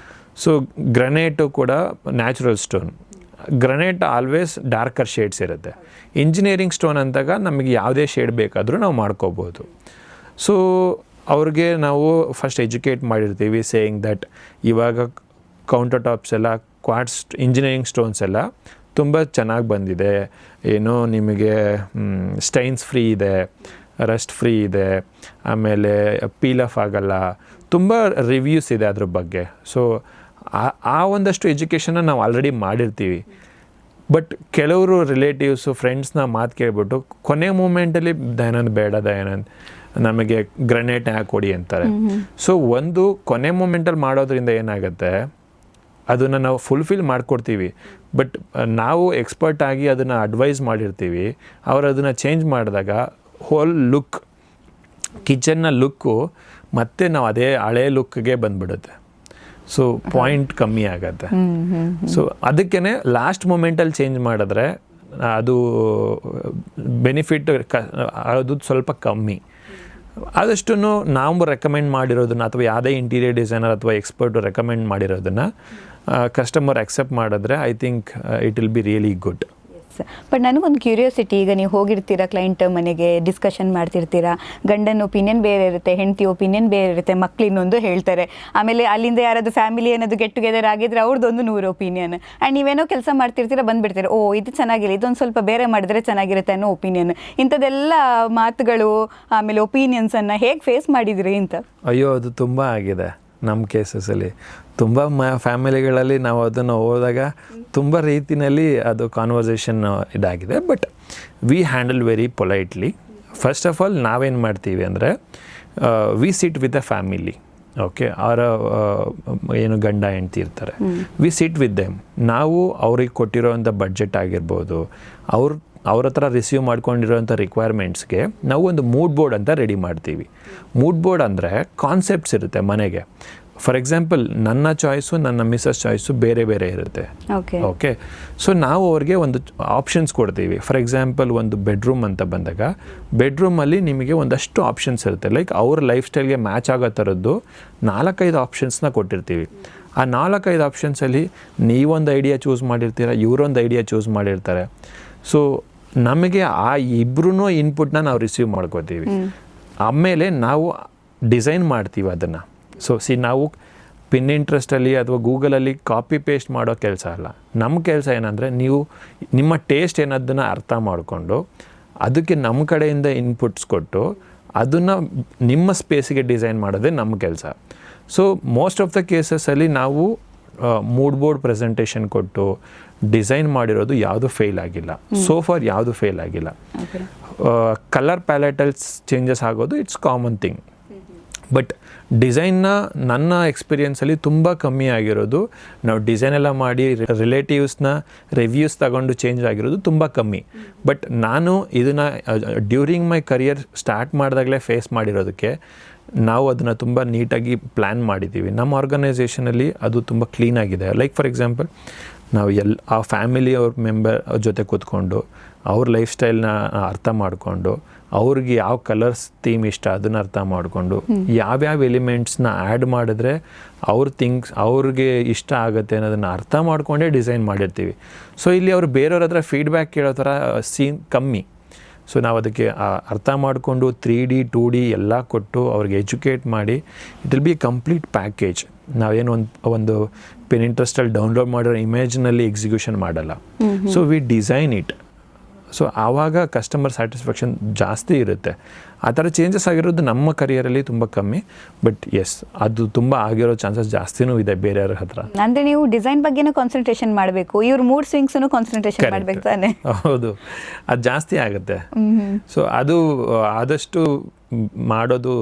So granite ಕೂಡ natural stone. Granite always darker shades ಇರುತ್ತೆ. ಇಂಜಿನಿಯರಿಂಗ್ ಸ್ಟೋನ್ ಅಂದಾಗ ನಮಗೆ ಯಾವುದೇ ಶೇಡ್ ಬೇಕಾದರೂ ನಾವು ಮಾಡ್ಕೋಬೋದು. ಸೊ ಅವ್ರಿಗೆ ನಾವು ಫಸ್ಟ್ ಎಜುಕೇಟ್ ಮಾಡಿರ್ತೀವಿ ಸೇಯಿಂಗ್ ದಟ್ ಇವಾಗ ಕೌಂಟರ್ ಟಾಪ್ಸ್ ಎಲ್ಲ ಕ್ವಾಡ್ಸ್ ಇಂಜಿನಿಯರಿಂಗ್ ಸ್ಟೋನ್ಸ್ ಎಲ್ಲ ತುಂಬ ಚೆನ್ನಾಗಿ ಬಂದಿದೆ, ಏನೋ ನಿಮಗೆ ಸ್ಟೈನ್ಸ್ ಫ್ರೀ ಇದೆ, ರಸ್ಟ್ ಫ್ರೀ ಇದೆ, ಆಮೇಲೆ ಪೀಲ್ ಆಫ್ ಆಗಲ್ಲ, ತುಂಬ ರಿವ್ಯೂಸ್ ಇದೆ ಅದ್ರ ಬಗ್ಗೆ. ಸೊ ಆ ಒಂದಷ್ಟು ಎಜುಕೇಷನ್ನ ನಾವು ಆಲ್ರೆಡಿ ಮಾಡಿರ್ತೀವಿ. ಬಟ್ ಕೆಲವರು ರಿಲೇಟಿವ್ಸು ಫ್ರೆಂಡ್ಸ್ನ ಮಾತು ಕೇಳ್ಬಿಟ್ಟು ಕೊನೆ ಮೂಮೆಂಟಲ್ಲಿ ದಯಾನಂದ್ ಬೇಡ, ದಯಾನಂದ್ ನಮಗೆ ಗ್ರನೇಟ್ ಯಾಕೆ ಕೊಡಿ ಅಂತಾರೆ. ಸೊ ಒಂದು ಕೊನೆ ಮೂಮೆಂಟಲ್ಲಿ ಮಾಡೋದ್ರಿಂದ ಏನಾಗುತ್ತೆ, ಅದನ್ನು ನಾವು ಫುಲ್ಫಿಲ್ ಮಾಡಿಕೊಡ್ತೀವಿ, ಬಟ್ ನಾವು ಎಕ್ಸ್ಪರ್ಟ್ ಆಗಿ ಅದನ್ನು ಅಡ್ವೈಸ್ ಮಾಡಿರ್ತೀವಿ. ಅವರು ಅದನ್ನು ಚೇಂಜ್ ಮಾಡಿದಾಗ ಹೋಲ್ ಲುಕ್, ಕಿಚನ್ನ ಲುಕ್ಕು ಮತ್ತೆ ನಾವು ಅದೇ ಹಳೆ ಲುಕ್ಗೆ ಬಂದ್ಬಿಡುತ್ತೆ. ಸೊ ಪಾಯಿಂಟ್ ಕಮ್ಮಿ ಆಗತ್ತೆ. ಸೊ ಅದಕ್ಕೇ ಲಾಸ್ಟ್ ಮೂಮೆಂಟಲ್ಲಿ ಚೇಂಜ್ ಮಾಡಿದ್ರೆ ಅದು ಬೆನಿಫಿಟ್ ಅದು ಸ್ವಲ್ಪ ಕಮ್ಮಿ. ಆದಷ್ಟು ನಾವು ರೆಕಮೆಂಡ್ ಮಾಡಿರೋದನ್ನ ಅಥವಾ ಯಾವುದೇ ಇಂಟೀರಿಯರ್ ಡಿಸೈನರ್ ಅಥವಾ ಎಕ್ಸ್ಪರ್ಟು ರೆಕಮೆಂಡ್ ಮಾಡಿರೋದನ್ನು ಕಸ್ಟಮರ್ ಅಕ್ಸೆಪ್ಟ್ ಮಾಡಿದ್ರೆ I think it will be really good. But ನನಗೊಂದು ಕ್ಯೂರಿಯಾಸಿಟಿ, ಈಗ ನೀವು ಹೋಗಿರ್ತೀರಾ ಕ್ಲೈಂಟ್ ಮನೆಗೆ, ಡಿಸ್ಕಷನ್ ಮಾಡ್ತಿರ್ತೀರಾ, ಗಂಡನ ಒಪಿನಿಯನ್ ಬೇರೆ ಇರುತ್ತೆ, ಹೆಂಡತಿ ಒಪಿನಿಯನ್ ಬೇರೆ ಇರುತ್ತೆ, ಮಕ್ಳು ಇನ್ನೊಂದು ಹೇಳ್ತಾರೆ, ಆಮೇಲೆ ಅಲ್ಲಿಂದ ಯಾರಾದ್ರು ಫ್ಯಾಮಿಲಿ ಏನಾದ್ರು ಗೆಟ್ ಟುಗೆದರ್ ಆಗಿದ್ರೆ ಅವ್ರದ್ದೊಂದು 100 ಒಪಿನಿಯನ್, ಆ್ಯಂಡ್ ನೀವೇನೋ ಕೆಲಸ ಮಾಡ್ತಿರ್ತೀರಾ ಬಂದುಬಿಡ್ತೀರಾ, ಓ ಇದು ಚೆನ್ನಾಗಿಲ್ಲ, ಇದೊಂದು ಸ್ವಲ್ಪ ಬೇರೆ ಮಾಡಿದ್ರೆ ಚೆನ್ನಾಗಿರುತ್ತೆ ಅನ್ನೋ ಒಪಿನಿಯನ್. ಇಂಥದ್ದೆಲ್ಲ ಮಾತುಗಳು ಆಮೇಲೆ ಒಪಿನಿಯನ್ಸನ್ನು ಹೇಗೆ ಫೇಸ್ ಮಾಡಿದ್ರಿ ಅಂತ? ಅಯ್ಯೋ, ಅದು ತುಂಬ ಆಗಿದೆ ನಮ್ಮ ಕೇಸಸಲ್ಲಿ. ತುಂಬ ಫ್ಯಾಮಿಲಿಗಳಲ್ಲಿ ನಾವು ಅದನ್ನು ಹೋದಾಗ ತುಂಬ ರೀತಿಯಲ್ಲಿ ಅದು ಕಾನ್ವರ್ಸೇಷನ್ ಇದಾಗಿದೆ. But we handle very politely. First of all ನಾವೇನು ಮಾಡ್ತೀವಿ ಅಂದರೆ we sit with a family. Okay, ಅವರ ಏನು ಗಂಡ ಹೆಂಡ್ತಿ ಇರ್ತಾರೆ, ವಿ ಸಿಟ್ ವಿತ್ ದೆಮ್. ನಾವು ಅವ್ರಿಗೆ ಕೊಟ್ಟಿರೋವಂಥ ಬಡ್ಜೆಟ್ ಆಗಿರ್ಬೋದು, ಅವ್ರ ಹತ್ರ ರಿಸೀವ್ ಮಾಡ್ಕೊಂಡಿರೋಂಥ ರಿಕ್ವೈರ್ಮೆಂಟ್ಸ್ಗೆ ನಾವು ಒಂದು ಮೂಡ್ ಬೋರ್ಡ್ ಅಂತ ರೆಡಿ ಮಾಡ್ತೀವಿ. ಮೂಡ್ ಬೋರ್ಡ್ ಅಂದರೆ ಕಾನ್ಸೆಪ್ಟ್ಸ್ ಇರುತ್ತೆ ಮನೆಗೆ. ಫಾರ್ ಎಕ್ಸಾಂಪಲ್, ನನ್ನ ಚಾಯ್ಸು ನನ್ನ ಮಿಸಸ್ ಚಾಯ್ಸು ಬೇರೆ ಬೇರೆ ಇರುತ್ತೆ. ಓಕೆ, ಸೊ ನಾವು ಅವ್ರಿಗೆ ಒಂದು ಆಪ್ಷನ್ಸ್ ಕೊಡ್ತೀವಿ. ಫಾರ್ ಎಕ್ಸಾಂಪಲ್, ಒಂದು ಬೆಡ್ರೂಮ್ ಅಂತ ಬಂದಾಗ ಬೆಡ್ರೂಮಲ್ಲಿ ನಿಮಗೆ ಒಂದಷ್ಟು ಆಪ್ಷನ್ಸ್ ಇರುತ್ತೆ. ಲೈಕ್ ಅವ್ರ ಲೈಫ್ ಸ್ಟೈಲ್ಗೆ ಮ್ಯಾಚ್ ಆಗೋ ಥರದ್ದು 4-5 ಆಪ್ಷನ್ಸ್ನ ಕೊಟ್ಟಿರ್ತೀವಿ. ಆ 4-5 ಆಪ್ಷನ್ಸಲ್ಲಿ ನೀವೊಂದು ಐಡಿಯಾ ಚೂಸ್ ಮಾಡಿರ್ತೀರ, ಇವರೊಂದು ಐಡಿಯಾ ಚೂಸ್ ಮಾಡಿರ್ತಾರೆ. ಸೊ ನಮಗೆ ಆ ಇಬ್ಬರೂ ಇನ್ಪುಟ್ನ ನಾವು ರಿಸೀವ್ ಮಾಡ್ಕೋತೀವಿ. ಆಮೇಲೆ ನಾವು ಡಿಸೈನ್ ಮಾಡ್ತೀವಿ ಅದನ್ನು. ಸೊ ನಾವು Pinterestಲ್ಲಿ ಅಥವಾ ಗೂಗಲಲ್ಲಿ ಕಾಪಿ ಪೇಸ್ಟ್ ಮಾಡೋ ಕೆಲಸ ಅಲ್ಲ. ನಮ್ಮ ಕೆಲಸ ಏನಂದರೆ, ನೀವು ನಿಮ್ಮ ಟೇಸ್ಟ್ ಏನದನ್ನು ಅರ್ಥ ಮಾಡಿಕೊಂಡು ಅದಕ್ಕೆ ನಮ್ಮ ಕಡೆಯಿಂದ ಇನ್ಪುಟ್ಸ್ ಕೊಟ್ಟು ಅದನ್ನು ನಿಮ್ಮ ಸ್ಪೇಸಿಗೆ ಡಿಸೈನ್ ಮಾಡೋದೇ ನಮ್ಮ ಕೆಲಸ. ಸೊ ಮೋಸ್ಟ್ ಆಫ್ ದ ಕೇಸಸಲ್ಲಿ ನಾವು ಮೂಡ್ ಬೋರ್ಡ್ ಪ್ರೆಸೆಂಟೇಷನ್ ಕೊಟ್ಟು ಡಿಸೈನ್ ಮಾಡಿರೋದು ಯಾವುದು ಫೇಲ್ ಆಗಿಲ್ಲ. ಸೋ ಫಾರ್ ಯಾವುದು ಫೇಲ್ ಆಗಿಲ್ಲ. ಕಲರ್ ಪ್ಯಾಲೆಟಲ್ಸ್ ಚೇಂಜಸ್ ಆಗೋದು ಇಟ್ಸ್ ಕಾಮನ್ ಥಿಂಗ್. ಬಟ್ ಡಿಸೈನ್ನ ನನ್ನ ಎಕ್ಸ್ಪೀರಿಯೆನ್ಸಲ್ಲಿ ತುಂಬ ಕಮ್ಮಿ ಆಗಿರೋದು, ನಾವು ಡಿಸೈನ್ ಎಲ್ಲ ಮಾಡಿ ರಿಲೇಟಿವ್ಸ್ನ ರಿವ್ಯೂಸ್ ತಗೊಂಡು ಚೇಂಜ್ ಆಗಿರೋದು ತುಂಬ ಕಮ್ಮಿ. ಬಟ್ ನಾನು ಇದನ್ನು ಡ್ಯೂರಿಂಗ್ ಮೈ ಕರಿಯರ್ ಸ್ಟಾರ್ಟ್ ಮಾಡಿದಾಗಲೇ ಫೇಸ್ ಮಾಡಿರೋದಕ್ಕೆ ನಾವು ಅದನ್ನು ತುಂಬ ನೀಟಾಗಿ ಪ್ಲ್ಯಾನ್ ಮಾಡಿದ್ದೀವಿ. ನಮ್ಮ ಆರ್ಗನೈಸೇಷನಲ್ಲಿ ಅದು ತುಂಬ ಕ್ಲೀನಾಗಿದೆ. ಲೈಕ್ ಫಾರ್ ಎಕ್ಸಾಂಪಲ್, ನಾವು ಆ ಫ್ಯಾಮಿಲಿ ಅವ್ರ ಮೆಂಬರ್ ಜೊತೆ ಕೂತ್ಕೊಂಡು ಅವ್ರ ಲೈಫ್ ಸ್ಟೈಲ್ನ ಅರ್ಥ ಮಾಡಿಕೊಂಡು, ಅವ್ರಿಗೆ ಯಾವ ಕಲರ್ಸ್ ಥೀಮ್ ಇಷ್ಟ ಅದನ್ನು ಅರ್ಥ ಮಾಡಿಕೊಂಡು, ಯಾವ್ಯಾವ ಎಲಿಮೆಂಟ್ಸ್ನ ಆ್ಯಡ್ ಮಾಡಿದ್ರೆ ಅವ್ರಿಗೆ ಇಷ್ಟ ಆಗುತ್ತೆ ಅನ್ನೋದನ್ನು ಅರ್ಥ ಮಾಡಿಕೊಂಡೇ ಡಿಸೈನ್ ಮಾಡಿರ್ತೀವಿ. ಸೊ ಇಲ್ಲಿ ಅವರು ಬೇರೆಯವ್ರ ಹತ್ರ ಫೀಡ್ಬ್ಯಾಕ್ ಕೇಳೋ ಥರ ಸೀನ್ ಕಮ್ಮಿ. ಸೊ ನಾವು ಅದಕ್ಕೆ ಅರ್ಥ ಮಾಡಿಕೊಂಡು 3D 2D ಎಲ್ಲ ಕೊಟ್ಟು ಅವ್ರಿಗೆ ಎಜುಕೇಟ್ ಮಾಡಿ it will be A complete package. ನಾವೇನು ಒಂದು Pinterestಲ್ಲಿ ಡೌನ್ಲೋಡ್ ಮಾಡಿರೋ ಇಮೇಜ್ನಲ್ಲಿ ಎಕ್ಸಿಕ್ಯೂಷನ್ ಮಾಡಲ್ಲ. So we design it. So ಆವಾಗ ಕಸ್ಟಮರ್ ಸ್ಯಾಟಿಸ್ಫ್ಯಾಕ್ಷನ್ ಜಾಸ್ತಿ ಇರುತ್ತೆ. ಆ ಥರ ಚೇಂಜಸ್ ಆಗಿರೋದು ನಮ್ಮ ಕರಿಯರಲ್ಲಿ ತುಂಬ ಕಮ್ಮಿ. ಬಟ್ ಎಸ್, ಅದು ತುಂಬ ಆಗಿರೋ ಚಾನ್ಸಸ್ ಜಾಸ್ತಿನೂ ಇದೆ ಬೇರೆಯವ್ರ ಹತ್ರ. ಅಂದರೆ ನೀವು ಡಿಸೈನ್ ಬಗ್ಗೆನೂ ಕಾನ್ಸಂಟ್ರೇಷನ್ ಮಾಡಬೇಕು, ಇವ್ರ ಮೂಡ್ ಸ್ವಿಂಗ್ಸನ್ನು ಕಾನ್ಸಂಟ್ರೇಷನ್ ಮಾಡಬೇಕು ತಾನೆ. ಹೌದು, ಅದು ಜಾಸ್ತಿ ಆಗುತ್ತೆ. ಸೊ ಅದು ಆದಷ್ಟು ಮಾಡೋದು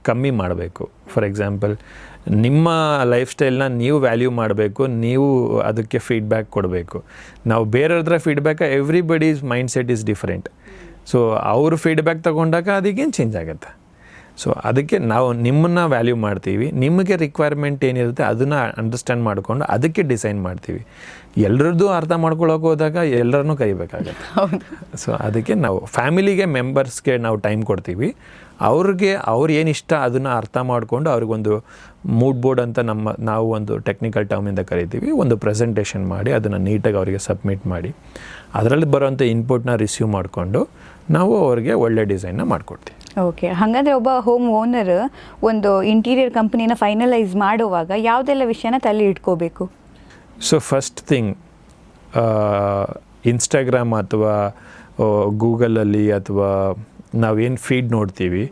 ಕಮ್ಮಿ ಮಾಡಬೇಕು. ಫಾರ್ ಎಕ್ಸಾಂಪಲ್, ನಿಮ್ಮ ಲೈಫ್ ಸ್ಟೈಲ್ನ ನೀವು ವ್ಯಾಲ್ಯೂ ಮಾಡಬೇಕು, ನೀವು ಅದಕ್ಕೆ ಫೀಡ್ಬ್ಯಾಕ್ ಕೊಡಬೇಕು. ನಾವು ಬೇರೆಯವ್ರ ಹತ್ರ feedback, everybody's mind set is different. So ಅವರು ಫೀಡ್ಬ್ಯಾಕ್ ತೊಗೊಂಡಾಗ ಅದಕ್ಕೇನು ಚೇಂಜ್ ಆಗುತ್ತೆ. ಸೊ ಅದಕ್ಕೆ ನಾವು ನಿಮ್ಮನ್ನು ವ್ಯಾಲ್ಯೂ ಮಾಡ್ತೀವಿ. ನಿಮಗೆ ರಿಕ್ವೈರ್ಮೆಂಟ್ ಏನಿರುತ್ತೆ ಅದನ್ನು ಅಂಡರ್ಸ್ಟ್ಯಾಂಡ್ ಮಾಡಿಕೊಂಡು ಅದಕ್ಕೆ ಡಿಸೈನ್ ಮಾಡ್ತೀವಿ. ಎಲ್ಲರದ್ದು ಅರ್ಥ ಮಾಡ್ಕೊಳ್ಳೋಕೆ ಹೋದಾಗ ಎಲ್ಲರನ್ನೂ ಕರಿಬೇಕಾಗತ್ತೆ. ಸೊ ಅದಕ್ಕೆ ನಾವು ಫ್ಯಾಮಿಲಿಗೆ ಮೆಂಬರ್ಸ್ಗೆ ನಾವು ಟೈಮ್ ಕೊಡ್ತೀವಿ. ಅವ್ರು ಏನಿಷ್ಟ ಅದನ್ನು ಅರ್ಥ ಮಾಡಿಕೊಂಡು ಅವ್ರಿಗೊಂದು ಮೂಡ್ ಬೋರ್ಡ್ ಅಂತ ನಾವು ಒಂದು ಟೆಕ್ನಿಕಲ್ ಟರ್ಮಿಂದ ಕರಿತೀವಿ, ಒಂದು ಪ್ರೆಸೆಂಟೇಷನ್ ಮಾಡಿ ಅದನ್ನು ನೀಟಾಗಿ ಅವರಿಗೆ ಸಬ್ಮಿಟ್ ಮಾಡಿ ಅದರಲ್ಲಿ ಬರೋವಂಥ ಇನ್ಪುಟ್ನ ರಿಸೀವ್ ಮಾಡಿಕೊಂಡು ನಾವು ಅವ್ರಿಗೆ ಒಳ್ಳೆ ಡಿಸೈನ್ನ ಮಾಡಿಕೊಡ್ತೀವಿ. ಓಕೆ, ಹಾಗಾದರೆ ಒಬ್ಬ ಹೋಮ್ ಓನರ್ ಒಂದು ಇಂಟೀರಿಯರ್ ಕಂಪ್ನಿನ ಫೈನಲೈಸ್ ಮಾಡುವಾಗ ಯಾವುದೆಲ್ಲ ವಿಷಯನ ತಲೆ ಇಟ್ಕೋಬೇಕು? ಸೊ ಫಸ್ಟ್ ಥಿಂಗ್, ಇನ್ಸ್ಟಾಗ್ರಾಮ್ ಅಥವಾ ಗೂಗಲಲ್ಲಿ ಅಥವಾ ನಾವೇನು ಫೀಡ್ ನೋಡ್ತೀವಿ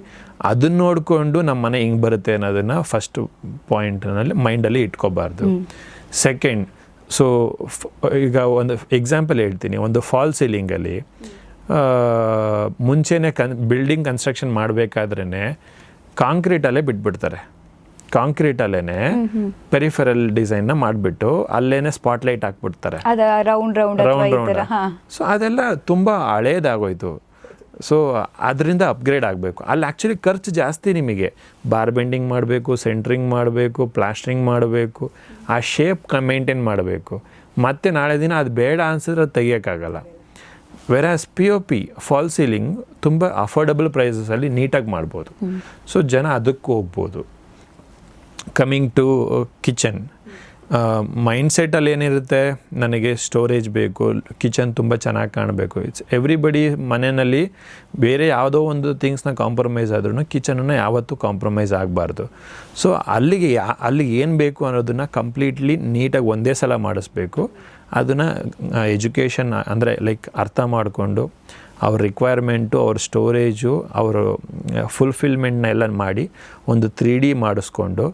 ಅದನ್ನು ನೋಡಿಕೊಂಡು ನಮ್ಮ ಮನೆ ಹಿಂಗೆ ಬರುತ್ತೆ ಅನ್ನೋದನ್ನು ಫಸ್ಟ್ ಪಾಯಿಂಟ್ನಲ್ಲಿ ಮೈಂಡಲ್ಲಿ ಇಟ್ಕೋಬಾರ್ದು. ಸೆಕೆಂಡ್, ಸೊ ಈಗ ಒಂದು ಎಕ್ಸಾಂಪಲ್ ಹೇಳ್ತೀನಿ. ಒಂದು ಫಾಲ್ ಸೀಲಿಂಗಲ್ಲಿ ಮುಂಚೆನೇ ಬಿಲ್ಡಿಂಗ್ ಕನ್ಸ್ಟ್ರಕ್ಷನ್ ಮಾಡಬೇಕಾದ್ರೇ ಕಾಂಕ್ರೀಟಲ್ಲೇ ಬಿಟ್ಬಿಡ್ತಾರೆ. ಕಾಂಕ್ರೀಟಲ್ಲೇ ಪೆರಿಫೆರಲ್ ಡಿಸೈನ್ನ ಮಾಡಿಬಿಟ್ಟು ಅಲ್ಲೇನೆ ಸ್ಪಾಟ್ಲೈಟ್ ಹಾಕ್ಬಿಡ್ತಾರೆ, ರೌಂಡ್ ರೌಂಡ್. ಸೊ ಅದೆಲ್ಲ ತುಂಬ ಹಳೇದಾಗೋಯ್ತು. ಸೊ ಅದರಿಂದ ಅಪ್ಗ್ರೇಡ್ ಆಗಬೇಕು. ಅಲ್ಲಿ ಆ್ಯಕ್ಚುಲಿ ಖರ್ಚು ಜಾಸ್ತಿ. ನಿಮಗೆ ಬಾರ್ ಬೆಂಡಿಂಗ್ ಮಾಡಬೇಕು, ಸೆಂಟ್ರಿಂಗ್ ಮಾಡಬೇಕು, ಪ್ಲಾಸ್ಟ್ರಿಂಗ್ ಮಾಡಬೇಕು, ಆ ಶೇಪ್ ಮೇಂಟೈನ್ ಮಾಡಬೇಕು. ಮತ್ತು ನಾಳೆ ದಿನ ಅದು ಬೇಡ ಅನ್ಸಿದ್ರೆ ಅದು ತೆಗಿಯೋಕ್ಕಾಗಲ್ಲ. ವೆರಾಸ್ POP ಫಾಲ್ ಸೀಲಿಂಗ್ ತುಂಬ ಅಫೋರ್ಡಬಲ್ ಪ್ರೈಸಸಲ್ಲಿ ನೀಟಾಗಿ ಮಾಡ್ಬೋದು. ಸೊ ಜನ ಅದಕ್ಕೂ ಹೋಗ್ಬೋದು. ಕಮಿಂಗ್ ಟು ಕಿಚನ್, ಮೈಂಡ್ಸೆಟ್ಟಲ್ಲಿ ಏನಿರುತ್ತೆ, ನನಗೆ ಸ್ಟೋರೇಜ್ ಬೇಕು, ಕಿಚನ್ ತುಂಬ ಚೆನ್ನಾಗಿ ಕಾಣಬೇಕು. ಇಟ್ಸ್ ಎವ್ರಿಬಡಿ ಮನೆಯಲ್ಲಿ ಬೇರೆ ಯಾವುದೋ ಒಂದು ಥಿಂಗ್ಸ್ನ ಕಾಂಪ್ರಮೈಸ್ ಆದ್ರೂ ಕಿಚನನ್ನು ಯಾವತ್ತೂ ಕಾಂಪ್ರಮೈಸ್ ಆಗಬಾರ್ದು. ಸೊ ಅಲ್ಲಿಗೆ ಏನು ಬೇಕು ಅನ್ನೋದನ್ನು ಕಂಪ್ಲೀಟ್ಲಿ ನೀಟಾಗಿ ಒಂದೇ ಸಲ ಮಾಡಿಸ್ಬೇಕು. ಅದನ್ನು ಎಜುಕೇಷನ್ ಅಂದರೆ ಲೈಕ್ ಅರ್ಥ ಮಾಡಿಕೊಂಡು ಅವ್ರ ರಿಕ್ವೈರ್ಮೆಂಟು, ಅವ್ರ ಸ್ಟೋರೇಜು, ಅವರು ಫುಲ್ಫಿಲ್ಮೆಂಟ್ನ ಎಲ್ಲ ಮಾಡಿ ಒಂದು 3D ಮಾಡಿಸ್ಕೊಂಡು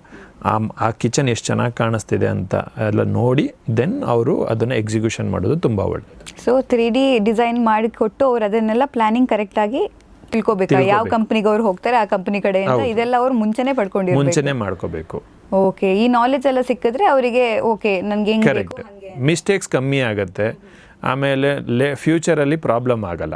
ಆ ಕಿಚನ್ ಎಷ್ಟು ಚೆನ್ನಾಗಿ ಕಾಣಿಸ್ತಿದೆ ಅಂತ ಎಲ್ಲ ನೋಡಿ ದೆನ್ ಅವರು ಅದನ್ನು ಎಕ್ಸಿಕ್ಯೂಷನ್ ಮಾಡೋದು ತುಂಬ ಒಳ್ಳೆಯದು. ಸೊ 3D ಡಿಸೈನ್ ಮಾಡಿಕೊಟ್ಟು ಅವ್ರು ಅದನ್ನೆಲ್ಲ ಪ್ಲ್ಯಾನಿಂಗ್ ಕರೆಕ್ಟಾಗಿ ತಿಳ್ಕೊಬೇಕಾ ಯಾವ ಕಂಪ್ನಿಗೆ ಅವ್ರು ಹೋಗ್ತಾರೆ ಆ ಕಂಪ್ನಿ ಕಡೆ ಅಂತ ಇದೆಲ್ಲ ಅವ್ರು ಮುಂಚೆನೆ ಪಡ್ಕೊಂಡಿರ್ಬೇಕು. ಮುಂಚೆನೆ ಮಾಡ್ಕೋಬೇಕು. ಓಕೆ, ಈ ನಾಲೆಜ್ ಎಲ್ಲ ಸಿಕ್ಕಿದ್ರೆ ಅವರಿಗೆ ಓಕೆ ನನಗೆ ಹೆಂಗೆ ಬೇಕು ಕರೆಕ್ಟ್, ಮಿಸ್ಟೇಕ್ಸ್ ಕಮ್ಮಿ ಆಗುತ್ತೆ, ಆಮೇಲೆ ಫ್ಯೂಚರಲ್ಲಿ ಪ್ರಾಬ್ಲಮ್ ಆಗಲ್ಲ.